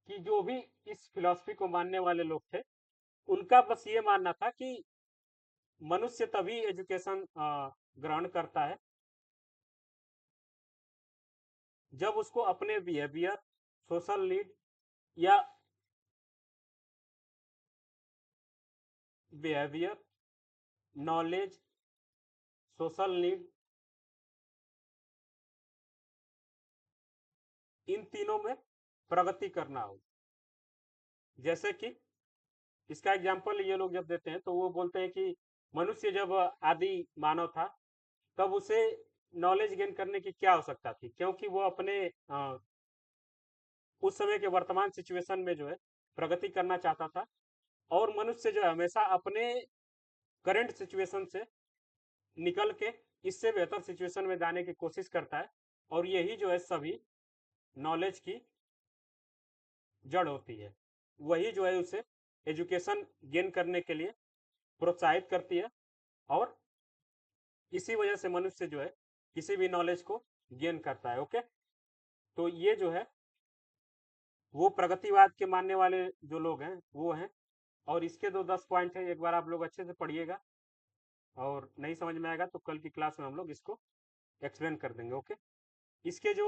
कि जो भी इस फिलॉसफी को मानने वाले लोग थे, उनका बस ये मानना था कि मनुष्य तभी एजुकेशन ग्रहण करता है जब उसको अपने बिहेवियर, सोशल नीड या बिहेवियर, नॉलेज, सोशल नीड, इन तीनों में प्रगति करना हो। जैसे कि इसका एग्जाम्पल ये लोग जब देते हैं तो वो बोलते हैं कि मनुष्य जब आदि मानव था तब उसे नॉलेज गेन करने की क्या आवश्यकता थी, क्योंकि वो अपने उस समय के वर्तमान सिचुएशन में जो है प्रगति करना चाहता था। और मनुष्य जो है हमेशा अपने करंट सिचुएशन से निकल के इससे बेहतर सिचुएशन में जाने की कोशिश करता है, और यही जो है सभी नॉलेज की जड़ होती है। वही जो है उसे एजुकेशन गेन करने के लिए प्रोत्साहित करती है, और इसी वजह से मनुष्य जो है किसी भी नॉलेज को गेन करता है। ओके, तो ये जो है वो प्रगतिवाद के मानने वाले जो लोग हैं वो हैं। और इसके 10 पॉइंट है, एक बार आप लोग अच्छे से पढ़िएगा, और नहीं समझ में आएगा तो कल की क्लास में हम लोग इसको एक्सप्लेन कर देंगे। ओके, इसके जो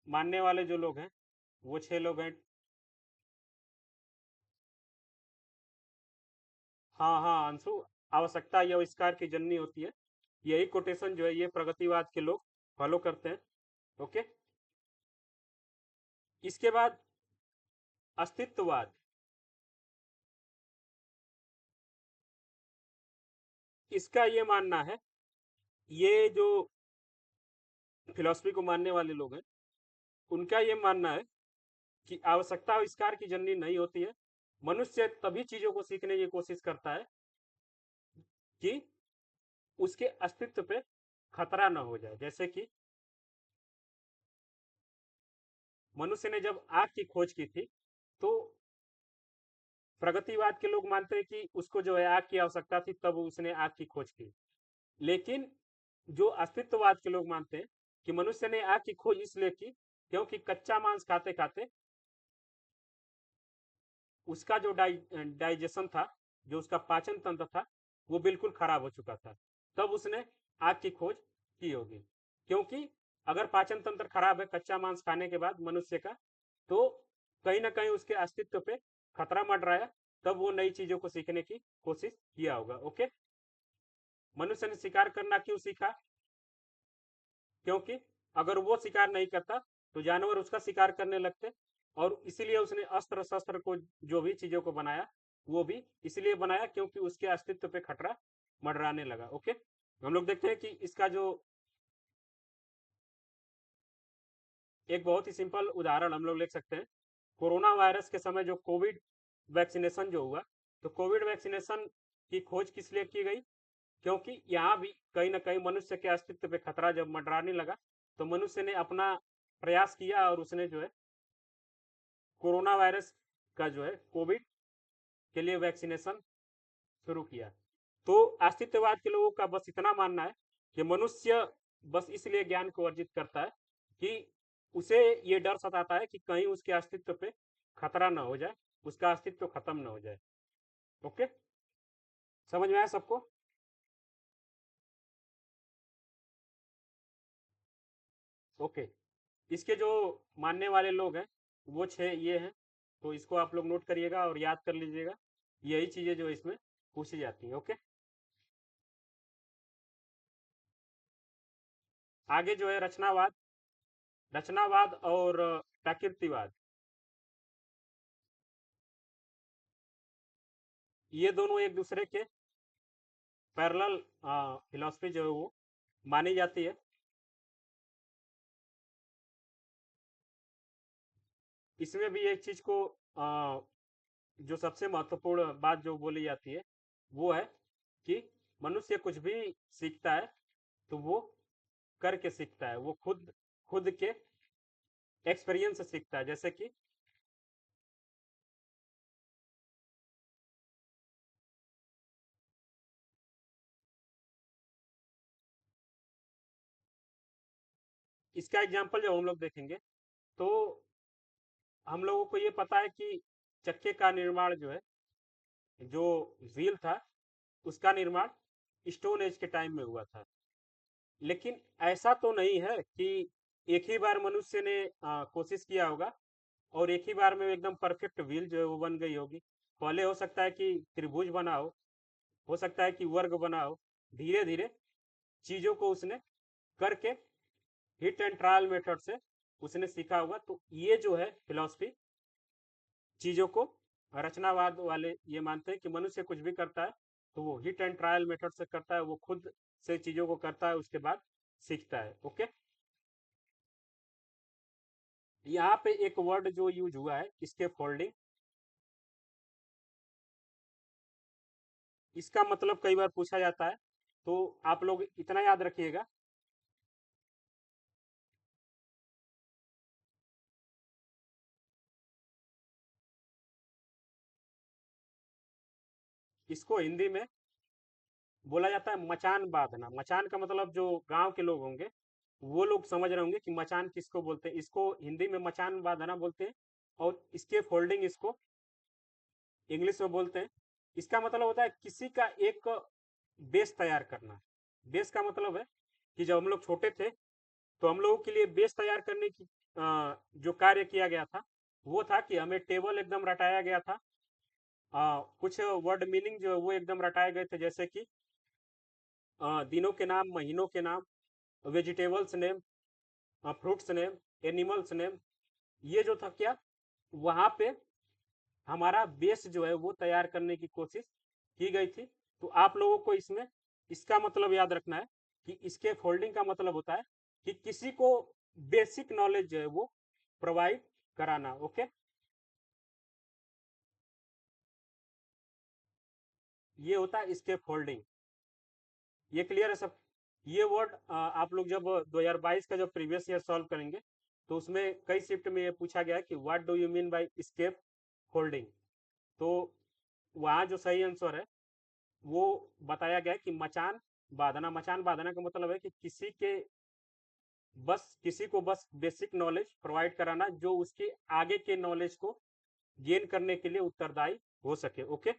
मानने वाले जो लोग हैं वो 6 लोग हैं। हाँ हाँ अंशु, आवश्यकता या आविष्कार की जननी होती है, यही कोटेशन जो है ये प्रगतिवाद के लोग फॉलो करते हैं। ओके, इसके बाद अस्तित्ववाद। इसका ये मानना है, ये जो फिलॉसफी को मानने वाले लोग हैं उनका ये मानना है कि आवश्यकता आविष्कार की जननी नहीं होती है। मनुष्य तभी चीजों को सीखने की कोशिश करता है कि उसके अस्तित्व पे खतरा न हो जाए। जैसे कि मनुष्य ने जब आग की खोज की थी तो प्रगतिवाद के लोग मानते हैं कि उसको जो है आग की आवश्यकता थी तब उसने आग की खोज की। लेकिन जो अस्तित्ववाद के लोग मानते हैं कि मनुष्य ने आग की खोज इसलिए की क्योंकि कच्चा मांस खाते खाते उसका जो डाइजेशन था, जो उसका पाचन तंत्र था, वो बिल्कुल खराब हो चुका था। तब उसने आग की खोज की होगी, क्योंकि अगर पाचन तंत्र खराब है कच्चा मांस खाने के बाद मनुष्य का, तो कहीं ना कहीं उसके अस्तित्व पे खतरा मंडराया, तब वो नई चीजों को सीखने की कोशिश किया होगा। ओके, मनुष्य ने शिकार करना क्यों सीखा? क्योंकि अगर वो शिकार नहीं करता तो जानवर उसका शिकार करने लगते, और इसीलिए उसने अस्त्र शस्त्र को, जो भी चीजों को बनाया, वो भी इसलिए बनाया क्योंकि उसके अस्तित्व पे खतरा मंडराने लगा। ओके, हम लोग देखते हैं कि इसका जो एक बहुत ही सिंपल उदाहरण हम लोग ले सकते हैं। कोरोना वायरस के समय जो कोविड वैक्सीनेशन जो हुआ, तो कोविड वैक्सीनेशन की खोज किस लिए की गई? क्योंकि यहाँ भी कहीं ना कहीं मनुष्य के अस्तित्व पे खतरा जब मंडराने लगा तो मनुष्य ने अपना प्रयास किया और उसने जो है कोरोना वायरस का जो है कोविड के लिए वैक्सीनेशन शुरू किया। तो अस्तित्ववाद के लोगों का बस इतना मानना है कि मनुष्य बस इसलिए ज्ञान को अर्जित करता है कि उसे ये डर सताता है कि कहीं उसके अस्तित्व पे खतरा ना हो जाए, उसका अस्तित्व खत्म ना हो जाए। ओके, समझ में आया सबको? ओके, इसके जो मानने वाले लोग हैं वो 6 ये हैं, तो इसको आप लोग नोट करिएगा और याद कर लीजिएगा। यही चीजें जो इसमें पूछी जाती हैं। ओके, आगे जो है रचनावाद। रचनावाद और प्रकृतिवाद, ये दोनों एक दूसरे के पैरेलल फिलॉसफी जो है वो मानी जाती है। इसमें भी एक चीज को जो सबसे महत्वपूर्ण बात जो बोली जाती है वो है कि मनुष्य कुछ भी सीखता है तो वो करके सीखता है, वो खुद खुद के एक्सपीरियंस से सीखता है। जैसे कि इसका एग्जाम्पल जब हम लोग देखेंगे तो हम लोगों को ये पता है कि चक्के का निर्माण जो है, जो व्हील था उसका निर्माण स्टोन एज के टाइम में हुआ था। लेकिन ऐसा तो नहीं है कि एक ही बार मनुष्य ने कोशिश किया होगा और एक ही बार में एकदम परफेक्ट व्हील जो है वो बन गई होगी। पहले हो सकता है कि त्रिभुज बना हो सकता है कि वर्ग बना हो। धीरे धीरे चीजों को उसने करके हिट एंड ट्रायल मेथड से उसने सीखा होगा। तो ये जो है फिलॉसफी चीजों को, रचनावाद वाले ये मानते हैं कि मनुष्य कुछ भी करता है तो वो हिट एंड ट्रायल मेथड से करता है, वो खुद से चीजों को करता है, उसके बाद सीखता है। ओके, यहाँ पे एक वर्ड जो यूज हुआ है इसके फोल्डिंग, इसका मतलब कई बार पूछा जाता है। तो आप लोग इतना याद रखिएगा, इसको हिंदी में बोला जाता है मचान बांधना। मचान का मतलब जो गांव के लोग होंगे वो लोग समझ रहे होंगे कि मचान किसको बोलते हैं। इसको हिंदी में मचान बांधना बोलते हैं और इसके फोल्डिंग इसको इंग्लिश में बोलते हैं। इसका मतलब होता है किसी का एक बेस तैयार करना। बेस का मतलब है कि जब हम लोग छोटे थे तो हम लोगों के लिए बेस तैयार करने की जो कार्य किया गया था वो था कि हमें टेबल एकदम रटाया गया था। कुछ वर्ड मीनिंग जो है वो एकदम रटाए गए थे, जैसे कि दिनों के नाम, महीनों के नाम, vegetables name, fruits name, animals name. ये जो था क्या, वहां पे हमारा बेस जो है वो तैयार करने की कोशिश की गई थी। तो आप लोगों को इसमें इसका मतलब याद रखना है कि इसके फोल्डिंग का मतलब होता है कि किसी को बेसिक नॉलेज जो है वो प्रोवाइड कराना। ओके, ये होता है इसके फोल्डिंग। ये क्लियर है सब? ये वर्ड आप लोग जब 2022 का जब प्रीवियस ईयर सॉल्व करेंगे तो उसमें कई शिफ्ट में ये पूछा गया है कि what do you mean by scaffolding. तो वहाँ जो सही आंसर है वो बताया गया है कि मचान बांधना। मचान बांधना का मतलब है कि किसी को बस बेसिक नॉलेज प्रोवाइड कराना जो उसके आगे के नॉलेज को गेन करने के लिए उत्तरदायी हो सके। ओके,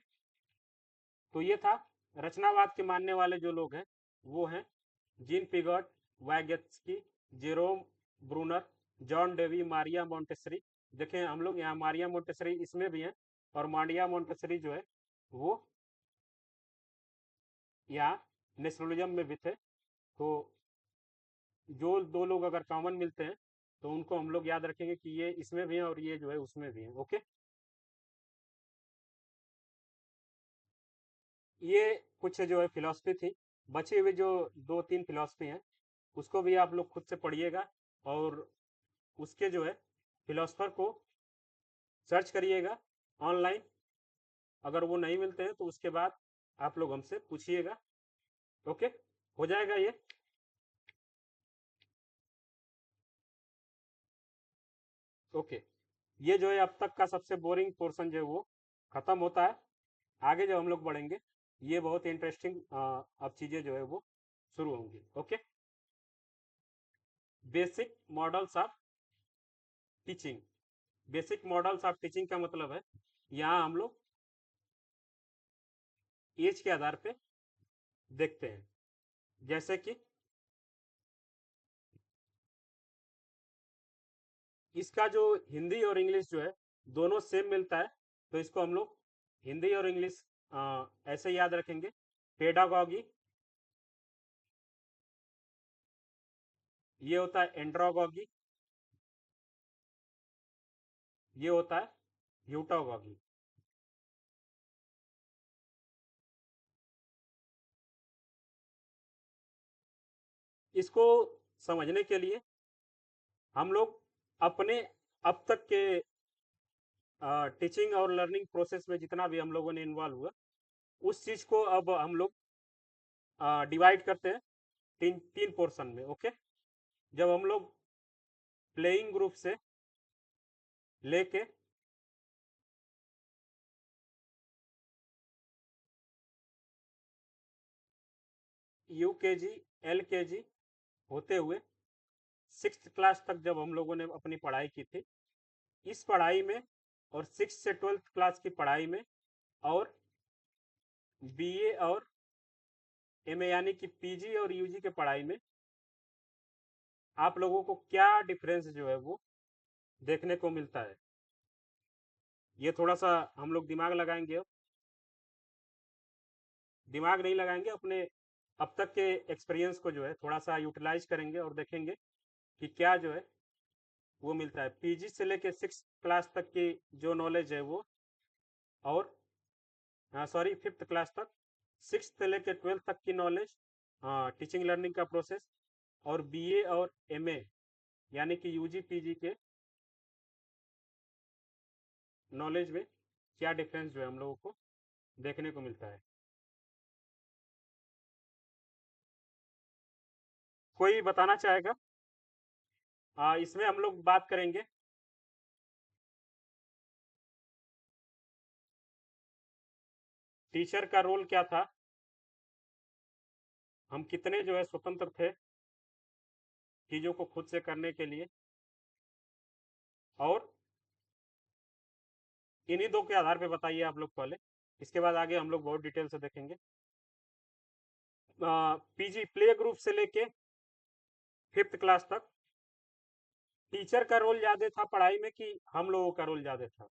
तो ये था। रचनावाद के मानने वाले जो लोग हैं वो हैं Jean Piaget, Vygotsky, Jerome Bruner, John Dewey, Maria Montessori. देखें हम लोग यहाँ मारिया मोंटेसरी इसमें भी हैं और मारिया मोंटेसरी जो है वो यहाँ नेशनलिज्म में भी थे। तो जो दो लोग अगर कॉमन मिलते हैं तो उनको हम लोग याद रखेंगे कि ये इसमें भी है और ये जो है उसमें भी है। ओके, ये कुछ जो है फिलॉसफी थी। बची हुई जो दो तीन फिलॉसफी हैं उसको भी आप लोग खुद से पढ़िएगा और उसके जो है फिलोसफर को सर्च करिएगा ऑनलाइन। अगर वो नहीं मिलते हैं तो उसके बाद आप लोग हमसे पूछिएगा। ओके, हो जाएगा ये। ओके, ये जो है अब तक का सबसे बोरिंग पोर्शन जो है वो खत्म होता है। आगे जब हम लोग बढ़ेंगे ये बहुत इंटरेस्टिंग अब चीजें जो है वो शुरू होंगी। Okay, basic models of teaching. Basic models of teaching का मतलब है यहाँ हम लोग एज के आधार पे देखते हैं। जैसे कि इसका जो हिंदी और इंग्लिश जो है दोनों सेम मिलता है तो इसको हम लोग हिंदी और इंग्लिश ऐसे याद रखेंगे। पेडागॉगी, ये होता है एंड्रोगॉगी, ये होता है यूटोगॉगी। इसको समझने के लिए हम लोग अपने अब तक के टीचिंग और लर्निंग प्रोसेस में जितना भी हम लोगों ने इन्वॉल्व हुआ, उस चीज को अब हम लोग डिवाइड करते हैं तीन तीन पोर्शन में। ओके, जब हम लोग प्लेइंग ग्रुप से लेके यूकेजी, एलकेजी होते हुए सिक्स्थ क्लास तक जब हम लोगों ने अपनी पढ़ाई की थी, इस पढ़ाई में और सिक्स से ट्वेल्थ क्लास की पढ़ाई में और बीए और एमए यानी कि पीजी और यूजी के पढ़ाई में आप लोगों को क्या डिफरेंस जो है वो देखने को मिलता है, ये थोड़ा सा हम लोग दिमाग लगाएंगे। अब दिमाग नहीं लगाएंगे, अपने अब तक के एक्सपीरियंस को जो है थोड़ा सा यूटिलाइज करेंगे और देखेंगे कि क्या जो है वो मिलता है पीजी से लेके सिक्स क्लास तक की जो नॉलेज है वो, और सॉरी फिफ्थ क्लास तक, सिक्स से लेके ट्वेल्थ तक की नॉलेज, टीचिंग लर्निंग का प्रोसेस, और बीए और एमए यानी कि यूजी पीजी के नॉलेज में क्या डिफरेंस जो है हम लोगों को देखने को मिलता है। कोई बताना चाहेगा? इसमें हम लोग बात करेंगे टीचर का रोल क्या था, हम कितने जो है स्वतंत्र थे चीज़ों को खुद से करने के लिए, और इन्हीं दो के आधार पे बताइए आप लोग पहले, इसके बाद आगे हम लोग बहुत डिटेल से देखेंगे। पीजी प्ले ग्रुप से लेके फिफ्थ क्लास तक टीचर का रोल ज्यादा था पढ़ाई में कि हम लोगों का रोल ज्यादा था?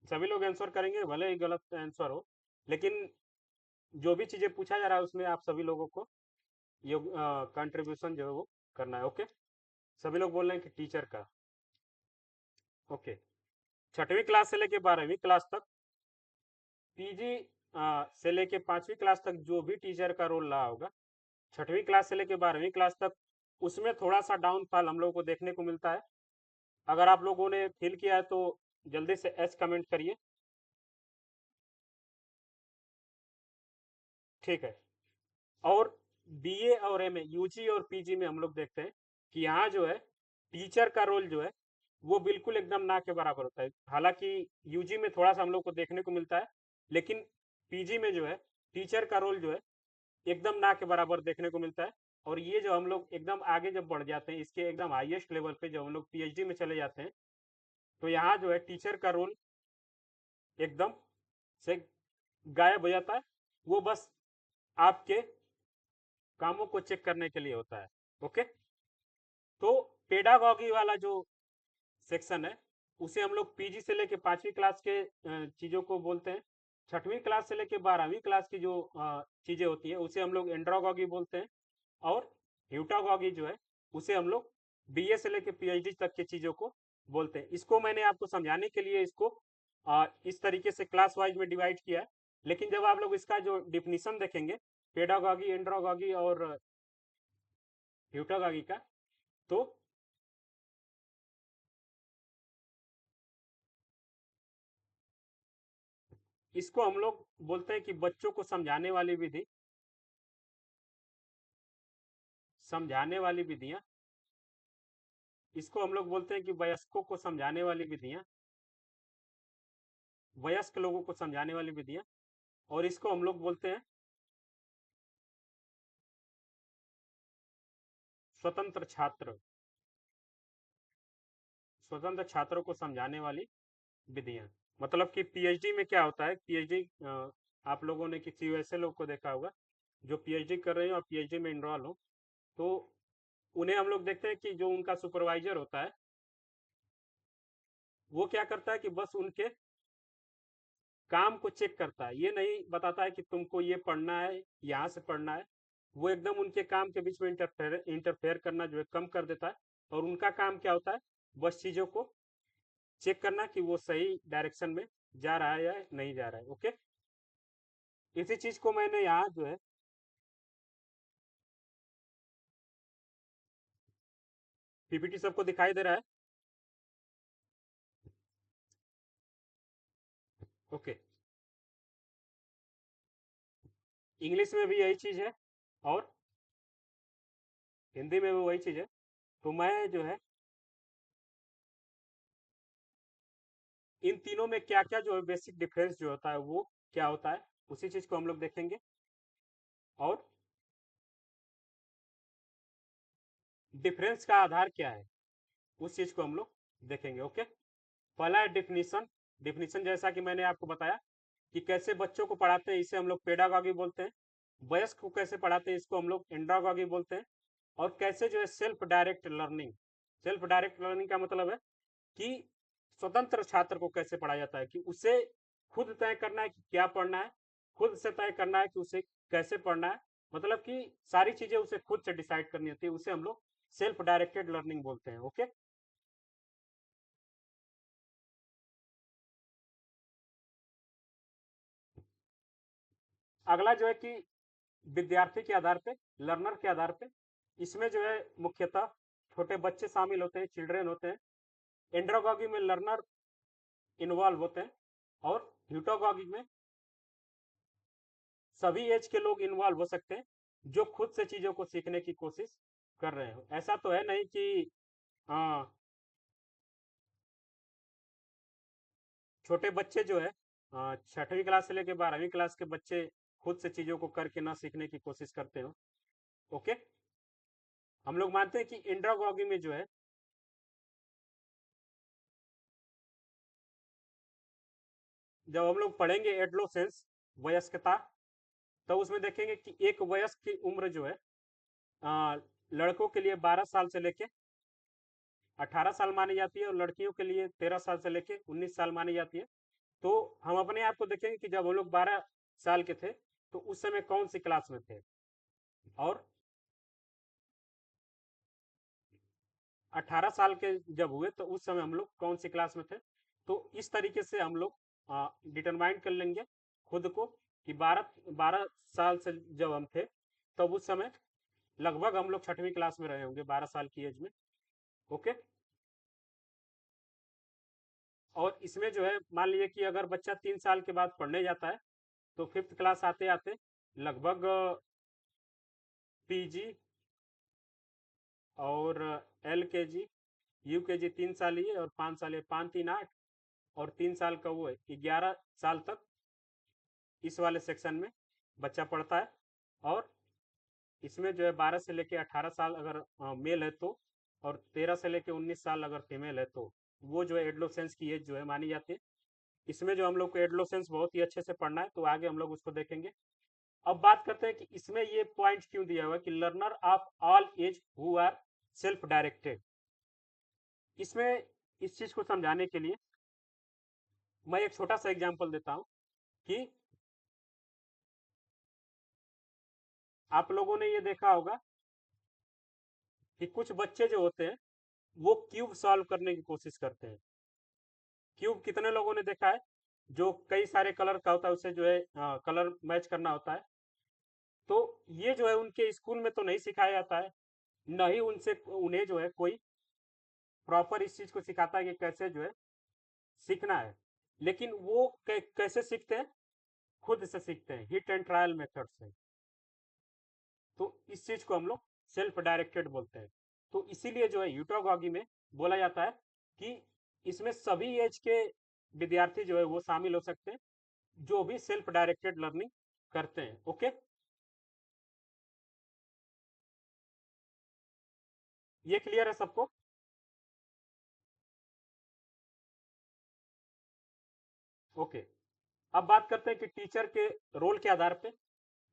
सभी लोग आंसर करेंगे, भले ही गलत आंसर हो, लेकिन जो भी चीजें पूछा जा रहा है उसमें आप सभी लोगों को योग कंट्रीब्यूशन जो है वो करना है। ओके, सभी लोग बोल रहे हैं कि टीचर का। ओके, छठवीं क्लास से लेके 12वीं क्लास तक पीजी से लेके 5वीं क्लास तक जो भी टीचर का रोल रहा होगा, छठवीं क्लास से लेके 12वीं क्लास तक उसमें थोड़ा सा डाउनफॉल हम लोगों को देखने को मिलता है। अगर आप लोगों ने फील किया है तो जल्दी से एस कमेंट करिए। ठीक है, और बीए और एमए, यूजी और पीजी में हम लोग देखते हैं कि यहाँ जो है टीचर का रोल जो है वो बिल्कुल एकदम ना के बराबर होता है। हालांकि यूजी में थोड़ा सा हम लोग को देखने को मिलता है, लेकिन पीजी में जो है टीचर का रोल जो है एकदम ना के बराबर देखने को मिलता है। और ये जो हम लोग एकदम आगे जब बढ़ जाते हैं, इसके एकदम हाईएस्ट लेवल पे जब हम लोग पीएचडी में चले जाते हैं, तो यहाँ जो है टीचर का रोल एकदम से गायब हो जाता है। वो बस आपके कामों को चेक करने के लिए होता है। ओके, तो पेडागॉगी वाला जो सेक्शन है उसे हम लोग पीजी से लेके 5वीं क्लास के चीज़ों को बोलते हैं। छठवीं क्लास से लेके 12वीं क्लास की जो चीज़ें होती है उसे हम लोग एंड्रोगॉगी बोलते हैं। और ह्यूटागॉगी जो है उसे हम लोग बीए से लेके पीएचडी तक की चीज़ों को बोलते हैं। इसको मैंने आपको समझाने के लिए इसको इस तरीके से क्लास वाइज में डिवाइड किया है। लेकिन जब आप लोग इसका जो डिफिनीशन देखेंगे पेडागॉगी, एंड्रोगॉगी और ह्यूटागॉगी का, तो इसको हम लोग बोलते हैं कि बच्चों को समझाने वाली विधि, समझाने वाली विधियां। इसको हम लोग बोलते हैं कि वयस्कों को समझाने वाली विधियां, वयस्क लोगों को समझाने वाली विधियां। और इसको हम लोग बोलते हैं स्वतंत्र छात्र, स्वतंत्र छात्रों को समझाने वाली विधियां। मतलब कि पीएचडी में क्या होता है, पीएचडी आप लोगों ने किसी वैसे लोग को देखा होगा जो पीएचडी कर रहे हैं और पीएचडी में इनरोल हो, तो उन्हें हम लोग देखते हैं कि जो उनका सुपरवाइजर होता है वो क्या करता है कि बस उनके काम को चेक करता है, ये नहीं बताता है कि तुमको ये पढ़ना है, यहाँ से पढ़ना है। वो एकदम उनके काम के बीच में इंटरफेयर करना जो है कम कर देता है, और उनका काम क्या होता है, बस चीज़ों को चेक करना कि वो सही डायरेक्शन में जा रहा है या नहीं जा रहा है। ओके, इसी चीज़ को मैंने यहाँ जो है पीपीटी सबको दिखाई दे रहा है? ओके। इंग्लिश में भी यही चीज है और हिंदी में भी वही चीज है। तो मैं जो है इन तीनों में क्या क्या जो है बेसिक डिफरेंस जो होता है वो क्या होता है, उसी चीज को हम लोग देखेंगे। और डिफरेंस का आधार क्या है उस चीज को हम लोग देखेंगे। ओके। पहला है डिफिनीशन। डिफिनीशन जैसा कि मैंने आपको बताया कि कैसे बच्चों को पढ़ाते हैं, इसे हम लोग पेडागॉगी बोलते हैं। वयस्क को कैसे पढ़ाते हैं, इसको हम लोग एंड्रागॉगी बोलते हैं। और कैसे जो है self direct learning. Self direct learning का मतलब है कि स्वतंत्र छात्र को कैसे पढ़ाया जाता है, कि उसे खुद तय करना है कि क्या पढ़ना है, खुद से तय करना है कि उसे कैसे पढ़ना है। मतलब कि सारी चीजें उसे खुद से डिसाइड करनी होती है, उसे हम लोग सेल्फ डायरेक्टेड लर्निंग बोलते हैं। ओके। अगला जो है कि विद्यार्थी के आधार पे, लर्नर के आधार पे, इसमें जो है मुख्यतः छोटे बच्चे शामिल होते हैं, चिल्ड्रेन होते हैं। एंड्रोगॉगी में लर्नर इन्वॉल्व होते हैं और ह्यूटोगॉगी में सभी एज के लोग इन्वॉल्व हो सकते हैं जो खुद से चीजों को सीखने की कोशिश कर रहे हो। ऐसा तो है नहीं कि हाँ, छोटे बच्चे जो है 6वीं क्लास से लेकर 12वीं क्लास के बच्चे खुद से चीजों को करके ना सीखने की कोशिश करते हो। ओके। हम लोग मानते हैं कि एंड्रोगॉगी में जो है जब हम लोग पढ़ेंगे एडोलेसेंस, वयस्कता, तो उसमें देखेंगे कि एक वयस्क की उम्र जो है आ, लड़कों के लिए 12 साल से लेके 18 साल मानी जाती है और लड़कियों के लिए 13 साल से लेके 19 साल मानी जाती है। तो हम अपने आप को देखेंगे कि जब हम लोग 12 साल के थे तो उस समय कौन सी क्लास में थे, और 18 साल के जब हुए तो उस समय हम लोग कौन सी क्लास में थे। तो इस तरीके से हम लोग डिटरमाइन कर लेंगे खुद को कि 12 12 साल से जब हम थे तब उस समय लगभग हम लोग 6वीं क्लास में रहे होंगे 12 साल की एज में। ओके। और इसमें जो है मान लीजिए कि अगर बच्चा 3 साल के बाद पढ़ने जाता है तो 5th क्लास आते आते लगभग पीजी और LKG UKG 3 साल ही है और 5 साल है, 5 3 8 और 3 साल का वो है 11 साल तक इस वाले सेक्शन में बच्चा पढ़ता है। और इसमें जो है 12 से लेके 18 साल अगर मेल है तो, और 13 से लेके 19 साल अगर फीमेल है तो वो जो है एडोलेसेंस की एज जो है मानी जाती है। इसमें जो हम लोग को एडोलेसेंस बहुत ही अच्छे से पढ़ना है तो आगे हम लोग उसको देखेंगे। अब बात करते हैं कि इसमें ये पॉइंट क्यों दिया हुआ है कि learner of all age who are self directed. इसमें इस चीज को समझाने के लिए मैं एक छोटा सा एग्जांपल देता हूं कि आप लोगों ने ये देखा होगा कि कुछ बच्चे जो होते हैं वो क्यूब सॉल्व करने की कोशिश करते हैं। क्यूब कितने लोगों ने देखा है, जो कई सारे कलर का होता है, उसे जो है कलर मैच करना होता है। तो ये जो है उनके स्कूल में तो नहीं सिखाया जाता है, न ही उनसे उन्हें जो है कोई प्रॉपर इस चीज को सिखाता है कि कैसे जो है सीखना है। लेकिन वो कैसे सीखते हैं, खुद से सीखते हैं, हिट एंड ट्रायल मेथड से। तो इस चीज को हम लोग सेल्फ डायरेक्टेड बोलते हैं। तो इसीलिए जो है यूटोगॉगी में बोला जाता है कि इसमें सभी एज के विद्यार्थी जो है वो शामिल हो सकते हैं जो भी सेल्फ डायरेक्टेड लर्निंग करते हैं। ओके। ये क्लियर है सबको? ओके। अब बात करते हैं कि टीचर के रोल के आधार पे।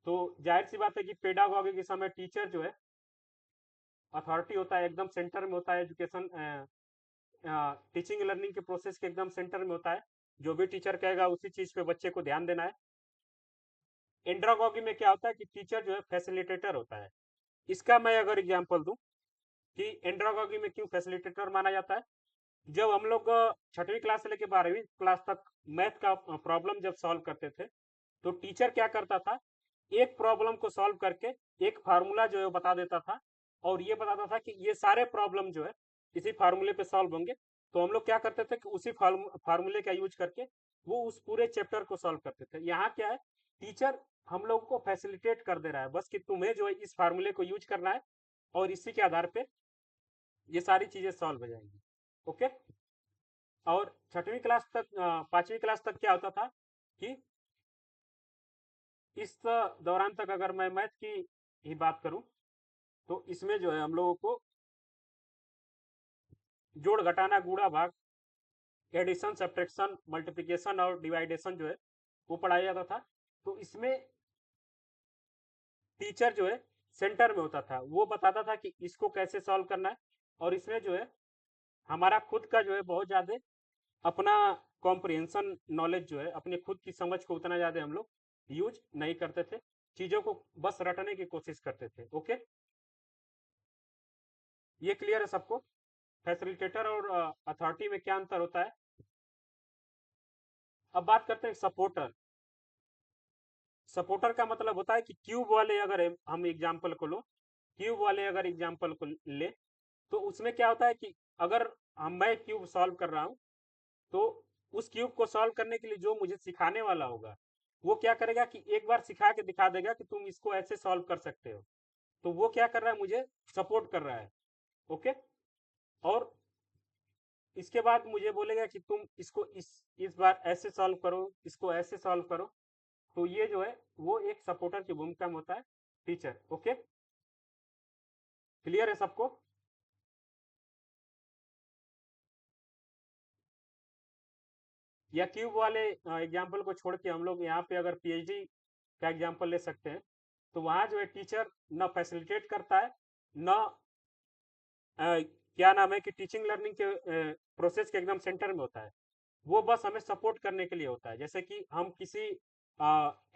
तो जाहिर सी बात है कि पेडागॉगी के समय टीचर जो है अथॉरिटी होता है, एकदम सेंटर में होता है, एजुकेशन टीचिंग लर्निंग के प्रोसेस के एकदम सेंटर में होता है। जो भी टीचर कहेगा उसी चीज पे बच्चे को ध्यान देना है। एंड्रागॉगी में क्या होता है कि टीचर जो है फैसिलिटेटर होता है। इसका मैं अगर एग्जांपल दूं कि एंड्रागॉगी में क्यों फैसिलिटेटर माना जाता है। जब हम लोग 6वीं क्लास से लेकर 12वीं क्लास तक मैथ का प्रॉब्लम जब सॉल्व करते थे तो टीचर क्या करता था, एक प्रॉब्लम को सॉल्व करके एक फार्मूला जो है बता देता था और ये बताता था कि ये सारे प्रॉब्लम जो है इसी फार्मूले पे सॉल्व होंगे। तो हम लोग क्या करते थे कि उसी फार्मूले का यूज करके वो उस पूरे चैप्टर को सॉल्व करते थे। यहाँ क्या है, टीचर हम लोग को फैसिलिटेट कर दे रहा है बस कि तुम्हें जो है इस फार्मूले को यूज करना है और इसी के आधार पे ये सारी चीजें सॉल्व हो जाएंगी। ओके। और छठवीं क्लास तक, पांचवी क्लास तक क्या होता था कि इस दौरान तक अगर मैं मैथ की ही बात करूं तो इसमें जो है हम लोगों को जोड़ घटाना गुणा भाग एडिशन सब्ट्रैक्शन मल्टीप्लिकेशन और डिवाइडेशन जो है वो पढ़ाया जाता था। तो इसमें टीचर जो है सेंटर में होता था, वो बताता था कि इसको कैसे सॉल्व करना है। और इसमें जो है हमारा खुद का जो है बहुत ज़्यादा अपना कॉम्प्रिहेंशन नॉलेज जो है, अपने खुद की समझ को उतना ज़्यादा हम लोग यूज नहीं करते थे, चीज़ों को बस रटने की कोशिश करते थे। ओके, ये क्लियर है सबको? फैसिलिटेटर और अथॉरिटी में क्या अंतर होता है? अब बात करते हैं सपोर्टर। सपोर्टर का मतलब होता है कि क्यूब वाले, अगर हम एग्जाम्पल को लो, क्यूब वाले अगर एग्जाम्पल को ले तो उसमें क्या होता है कि अगर मैं क्यूब सॉल्व कर रहा हूँ तो उस क्यूब को सॉल्व करने के लिए जो मुझे सिखाने वाला होगा वो क्या करेगा कि एक बार सिखा के दिखा देगा कि तुम इसको ऐसे सॉल्व कर सकते हो। तो वो क्या कर रहा है, मुझे सपोर्ट कर रहा है। ओके। और इसके बाद मुझे बोलेगा कि तुम इसको इस बार ऐसे सॉल्व करो, इसको ऐसे सॉल्व करो। तो ये जो है वो एक सपोर्टर की भूमिका में होता है टीचर। ओके, क्लियर है सबको? या क्यूब वाले एग्जाम्पल को छोड़ के हम लोग यहाँ पे अगर पीएचडी का एग्जाम्पल ले सकते हैं तो वहाँ जो है टीचर न फैसिलिटेट करता है, न क्या नाम है कि टीचिंग लर्निंग के प्रोसेस के एकदम सेंटर में होता है। वो बस हमें सपोर्ट करने के लिए होता है। जैसे कि हम किसी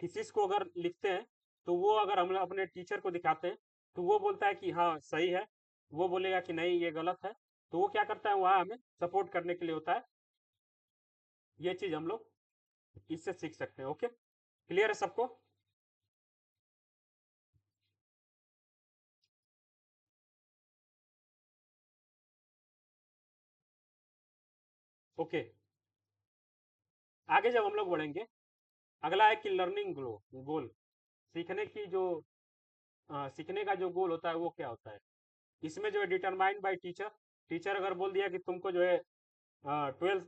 थीसिस को अगर लिखते हैं तो वो अगर हम अपने टीचर को दिखाते हैं तो वो बोलता है कि हाँ सही है, वो बोलेगा कि नहीं ये गलत है। तो वो क्या करता है, वहाँ हमें सपोर्ट करने के लिए होता है। ये चीज हम लोग इससे सीख सकते हैं। ओके, क्लियर है सबको? ओके, आगे जब हम लोग बढ़ेंगे, अगला है कि लर्निंग गोल। सीखने की जो सीखने का जो गोल होता है वो क्या होता है? इसमें जो है डिटरमाइंड बाय टीचर। टीचर अगर बोल दिया कि तुमको जो है 12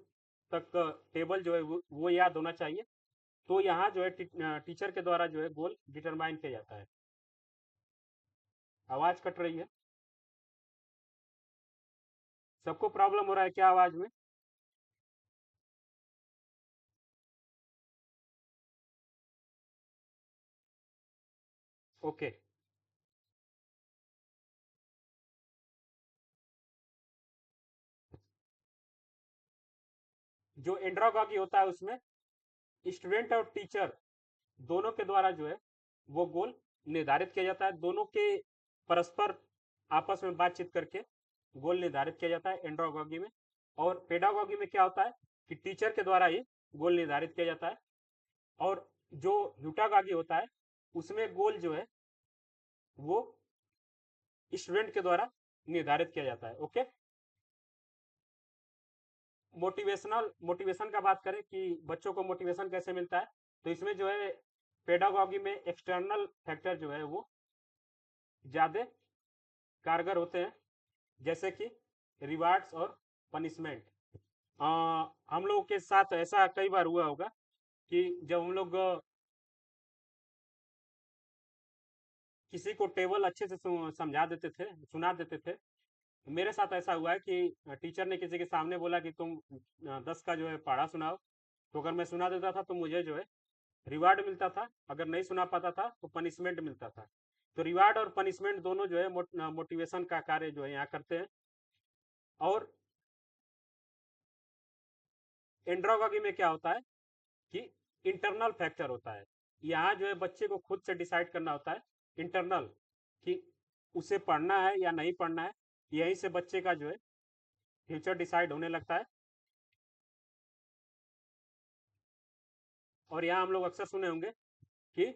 तक टेबल जो है वो याद होना चाहिए, तो यहाँ जो है टीचर के द्वारा जो है गोल डिटरमाइन किया जाता है। आवाज कट रही है, सबको प्रॉब्लम हो रहा है क्या आवाज में? ओके, जो एंड्रोगॉगी होता है उसमें स्टूडेंट और टीचर दोनों के द्वारा जो है वो गोल निर्धारित किया जाता है। दोनों के परस्पर आपस में बातचीत करके गोल निर्धारित किया जाता है एंड्रोगॉगी में। और पेडागॉगी में क्या होता है कि टीचर के द्वारा ही गोल निर्धारित किया जाता है। और जो ह्यूटागॉगी होता है उसमें गोल जो है वो स्टूडेंट के द्वारा निर्धारित किया जाता है। ओके, मोटिवेशन का बात करें कि बच्चों को मोटिवेशन कैसे मिलता है, तो इसमें जो है पेडागॉगी में एक्सटर्नल फैक्टर जो है वो ज़्यादा कारगर होते हैं, जैसे कि रिवार्ड्स और पनिशमेंट। हम लोगों के साथ ऐसा कई बार हुआ होगा कि जब हम लोग किसी को टेबल अच्छे से समझा देते थे, सुना देते थे। मेरे साथ ऐसा हुआ है कि टीचर ने किसी के सामने बोला कि तुम 10 का जो है पढ़ा सुनाओ। तो अगर मैं सुना देता था तो मुझे जो है रिवार्ड मिलता था, अगर नहीं सुना पाता था तो पनिशमेंट मिलता था। तो रिवार्ड और पनिशमेंट दोनों जो है मोटिवेशन का कार्य जो है यहाँ करते हैं। और एंड्रोगॉगी में क्या होता है कि इंटरनल फैक्टर होता है। यहाँ जो है बच्चे को खुद से डिसाइड करना होता है, इंटरनल, कि उसे पढ़ना है या नहीं पढ़ना है। यहीं से बच्चे का जो है फ्यूचर डिसाइड होने लगता है। और यहाँ हम लोग अक्सर सुने होंगे कि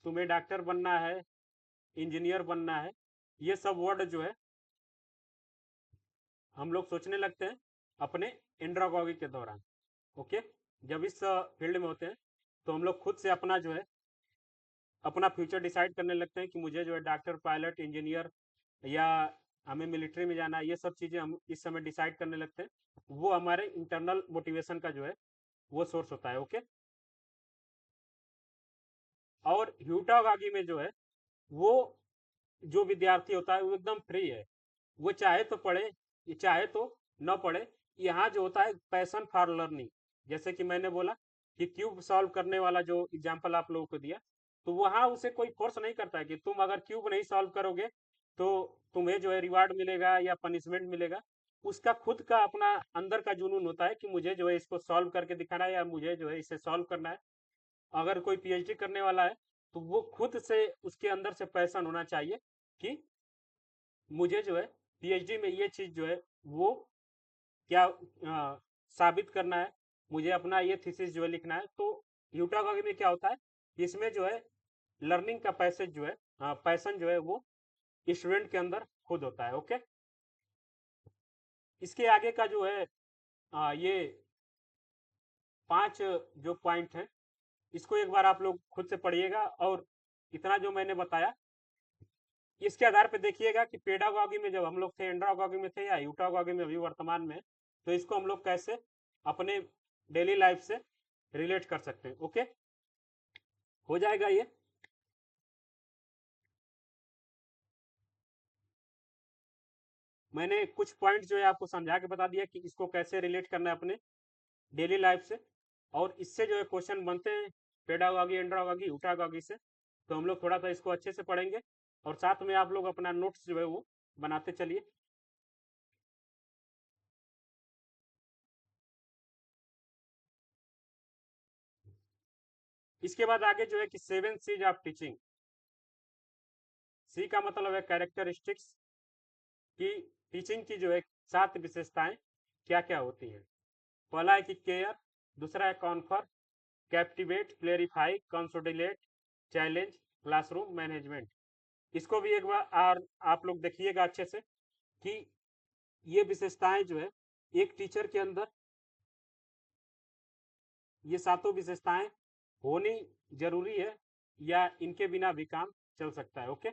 तुम्हें डॉक्टर बनना है, इंजीनियर बनना है, ये सब वर्ड जो है हम लोग सोचने लगते हैं अपने एंड्रोगॉगी के दौरान। ओके, जब इस फील्ड में होते हैं तो हम लोग खुद से अपना जो है अपना फ्यूचर डिसाइड करने लगते हैं कि मुझे जो है डॉक्टर, पायलट, इंजीनियर या हमें मिलिट्री में जाना है, ये सब चीज़ें हम इस समय डिसाइड करने लगते हैं। वो हमारे इंटरनल मोटिवेशन का जो है वो सोर्स होता है। ओके, और ह्यूटागागी में जो है वो जो विद्यार्थी होता है वो एकदम फ्री है, वो चाहे तो पढ़े, चाहे तो न पढ़े। यहाँ जो होता है पैशन फॉर लर्निंग, जैसे कि मैंने बोला कि क्यूब सॉल्व करने वाला जो एग्जाम्पल आप लोगों को दिया, तो वहाँ उसे कोई फोर्स नहीं करता है कि तुम अगर क्यूब नहीं सॉल्व करोगे तो तुम्हें जो है रिवार्ड मिलेगा या पनिशमेंट मिलेगा। उसका खुद का अपना अंदर का जुनून होता है कि मुझे जो है इसको सॉल्व करके दिखाना है या मुझे जो है इसे सॉल्व करना है। अगर कोई पीएचडी करने वाला है तो वो खुद से उसके अंदर से पैशन होना चाहिए कि मुझे जो है पीएचडी में ये चीज जो है वो क्या साबित करना है, मुझे अपना ये थीसिस जो है लिखना है। तो यूटागॉगी में क्या होता है, इसमें जो है लर्निंग का पैसेज जो है पैशन जो है वो स्टूडेंट के अंदर खुद होता है। ओके, इसके आगे का जो है ये 5 जो पॉइंट है इसको एक बार आप लोग खुद से पढ़िएगा, और इतना जो मैंने बताया इसके आधार पे देखिएगा कि पेडागॉगी में जब हम लोग थे, एंड्रागॉगी में थे या यूटागॉगी में अभी वर्तमान में, तो इसको हम लोग कैसे अपने डेली लाइफ से रिलेट कर सकते हैं। ओके, हो जाएगा ये। मैंने कुछ पॉइंट जो है आपको समझा के बता दिया कि इसको कैसे रिलेट करना है अपने डेली लाइफ से, और इससे जो है क्वेश्चन बनते हैं पेडागॉगी, एंड्रागॉगी, यूटागॉगी से। तो हम लोग थोड़ा सा इसको अच्छे से पढ़ेंगे और साथ में आप लोग अपना नोट्स जो है वो बनाते चलिए। इसके बाद आगे जो है कि 7 सीज ऑफ टीचिंग। सी का मतलब है कैरेक्टरिस्टिक्स, कि टीचिंग की जो है 7 विशेषताएं क्या क्या होती हैं। पहला है कि केयर, दूसरा है confer, captivate, clarify, consolidate, challenge, classroom management. इसको भी एक बार आप लोग देखिएगा अच्छे से कि ये विशेषताएं जो है एक टीचर के अंदर ये सातों विशेषताएं होनी जरूरी है या इनके बिना भी काम चल सकता है। ओके,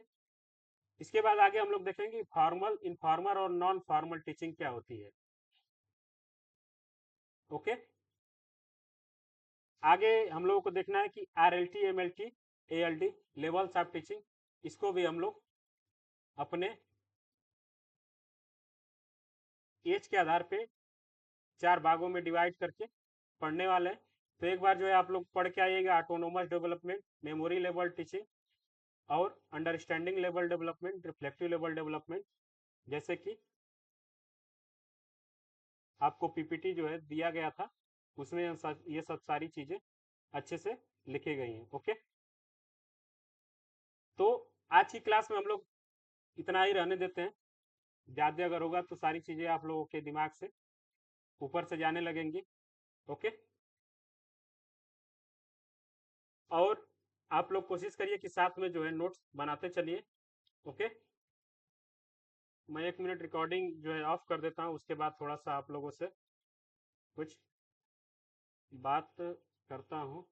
इसके बाद आगे हम लोग देखेंगे फॉर्मल, इनफॉर्मल और नॉन फॉर्मल टीचिंग क्या होती है। ओके, आगे हम लोगों को देखना है कि RLT, MLT, ALT levels of teaching, इसको भी हम लोग अपने एज के आधार पे 4 भागों में डिवाइड करके पढ़ने वाले हैं। तो एक बार जो है आप लोग पढ़ के आइएगा autonomous development, memory level teaching और understanding level development, reflective level development, जैसे कि आपको पीपीटी जो है दिया गया था उसमें ये सब सारी चीजें अच्छे से लिखी गई हैं। ओके, तो आज की क्लास में हम लोग इतना ही रहने देते हैं। ज़्यादा अगर होगा तो सारी चीज़ें आप लोगों के दिमाग से ऊपर से जाने लगेंगी। ओके, और आप लोग कोशिश करिए कि साथ में जो है नोट्स बनाते चलिए। ओके, मैं 1 मिनट रिकॉर्डिंग जो है ऑफ कर देता हूँ, उसके बाद थोड़ा सा आप लोगों से कुछ बात करता हूँ।